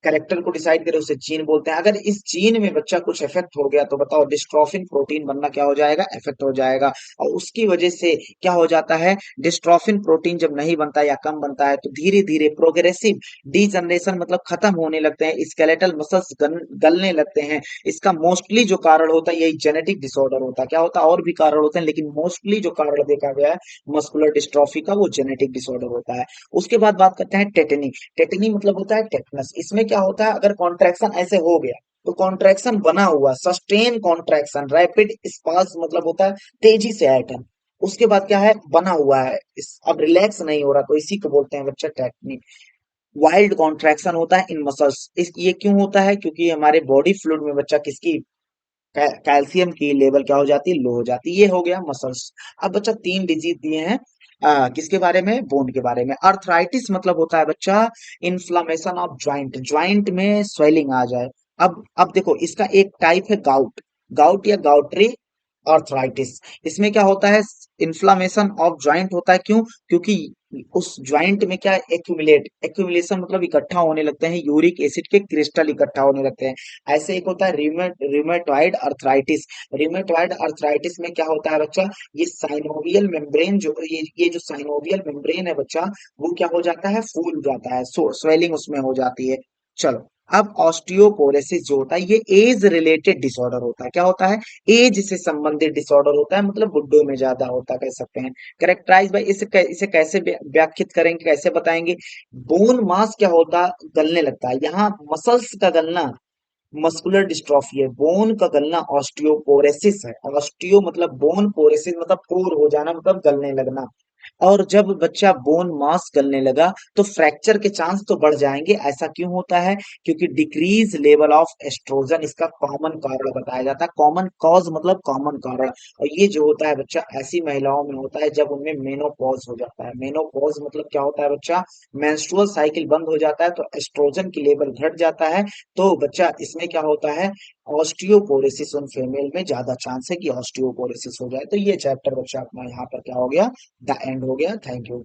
Speaker 1: कैरेक्टर को डिसाइड करे उसे जीन बोलते हैं। अगर इस जीन में बच्चा कुछ इफेक्ट हो गया तो बताओ डिस्ट्रोफिन प्रोटीन बनना क्या हो जाएगा? इफेक्ट हो जाएगा। और उसकी वजह से क्या हो जाता है, डिस्ट्रोफिन प्रोटीन जब नहीं बनता या कम बनता है तो धीरे धीरे प्रोग्रेसिव डीजनरेशन मतलब खत्म होने लगते हैं, स्केलेटल मसल्स गलने लगते हैं। इसका मोस्टली जो कारण होता है यही जेनेटिक डिसऑर्डर होता है। क्या होता है? और भी कारण होते हैं लेकिन मोस्टली जो कारण देखा गया है मस्कुलर डिस्ट्रॉफी का वो जेनेटिक डिसऑर्डर होता है। उसके बाद बात करते हैं टेटनी। टेटनी मतलब होता है टेटनस। इसमें क्या होता है, अगर कॉन्ट्रैक्शन ऐसे हो गया तो कॉन्ट्रैक्शन बना हुआ सस्टेन कॉन्ट्रैक्शन, रैपिड स्पास मतलब होता है तेजी से एटम। उसके बाद क्या है, बना हुआ है अब रिलैक्स नहीं हो रहा, तो इसी को बोलते हैं बच्चा टेटनी। वाइल्ड कॉन्ट्रैक्शन होता है इन मसल्स। ये क्यों होता है? क्योंकि हमारे बॉडी फ्लूइड में बच्चा किसकी कैल्शियम की लेवल क्या हो जाती है? लो हो जाती है। ये हो गया मसल्स। अब बच्चा तीन डिजीज दिए हैं किसके बारे में? बोन के बारे में। अर्थराइटिस मतलब होता है बच्चा इन्फ्लामेशन ऑफ ज्वाइंट, ज्वाइंट में स्वेलिंग आ जाए। अब देखो इसका एक टाइप है गाउट, गाउट या गाउटरी अर्थराइटिस। इसमें क्या होता है, इन्फ्लामेशन ऑफ ज्वाइंट होता है। क्यों? क्योंकि उस ज्वाइंट में क्या एक्यूमुलेशन मतलब इकट्ठा होने लगते हैं, यूरिक एसिड के क्रिस्टल इकट्ठा होने लगते हैं। ऐसे एक होता है रिमेटॉइड अर्थराइटिस। रिमेटॉइड अर्थराइटिस में क्या होता है बच्चा, ये साइनोवियल मेम्ब्रेन जो ये जो साइनोवियल मेम्ब्रेन है बच्चा वो क्या हो जाता है? फूल जाता है, स्वेलिंग उसमें हो जाती है। चलो, अब ऑस्टियोपोरोसिस जो होता है ये एज रिलेटेड डिसऑर्डर होता है। क्या होता है? एज से संबंधित डिसऑर्डर होता है, मतलब बुड्ढों में ज्यादा होता है कह सकते हैं। करेक्टराइज बाय इसे कैसे व्याख्यात करेंगे, कैसे बताएंगे? बोन मास क्या होता है? गलने लगता है। यहाँ मसल्स का गलना मस्कुलर डिस्ट्रॉफी है, बोन का गलना ऑस्टियोपोरोसिस है। ऑस्टियो मतलब बोन, पोरेसिस मतलब पोर हो जाना मतलब गलने लगना। और जब बच्चा बोन मास गलने लगा तो फ्रैक्चर के चांस तो बढ़ जाएंगे। ऐसा क्यों होता है? क्योंकि डिक्रीज लेवल ऑफ एस्ट्रोजन इसका कॉमन कारण बताया जाता है। कॉमन कॉज मतलब कॉमन कारण। और ये जो होता है बच्चा ऐसी महिलाओं में होता है जब उनमें मेनोपॉज हो जाता है। मेनोपॉज मतलब क्या होता है बच्चा, मेंस्ट्रुअल साइकिल बंद हो जाता है तो एस्ट्रोजन की लेवल घट जाता है। तो बच्चा इसमें क्या होता है, ऑस्टियोपोरोसिस उन फीमेल में ज्यादा चांस है कि ऑस्टियोपोरोसिस हो जाए। तो ये चैप्टर बच्चा अपना यहाँ पर क्या हो गया, द एंड हो गया। Thank you.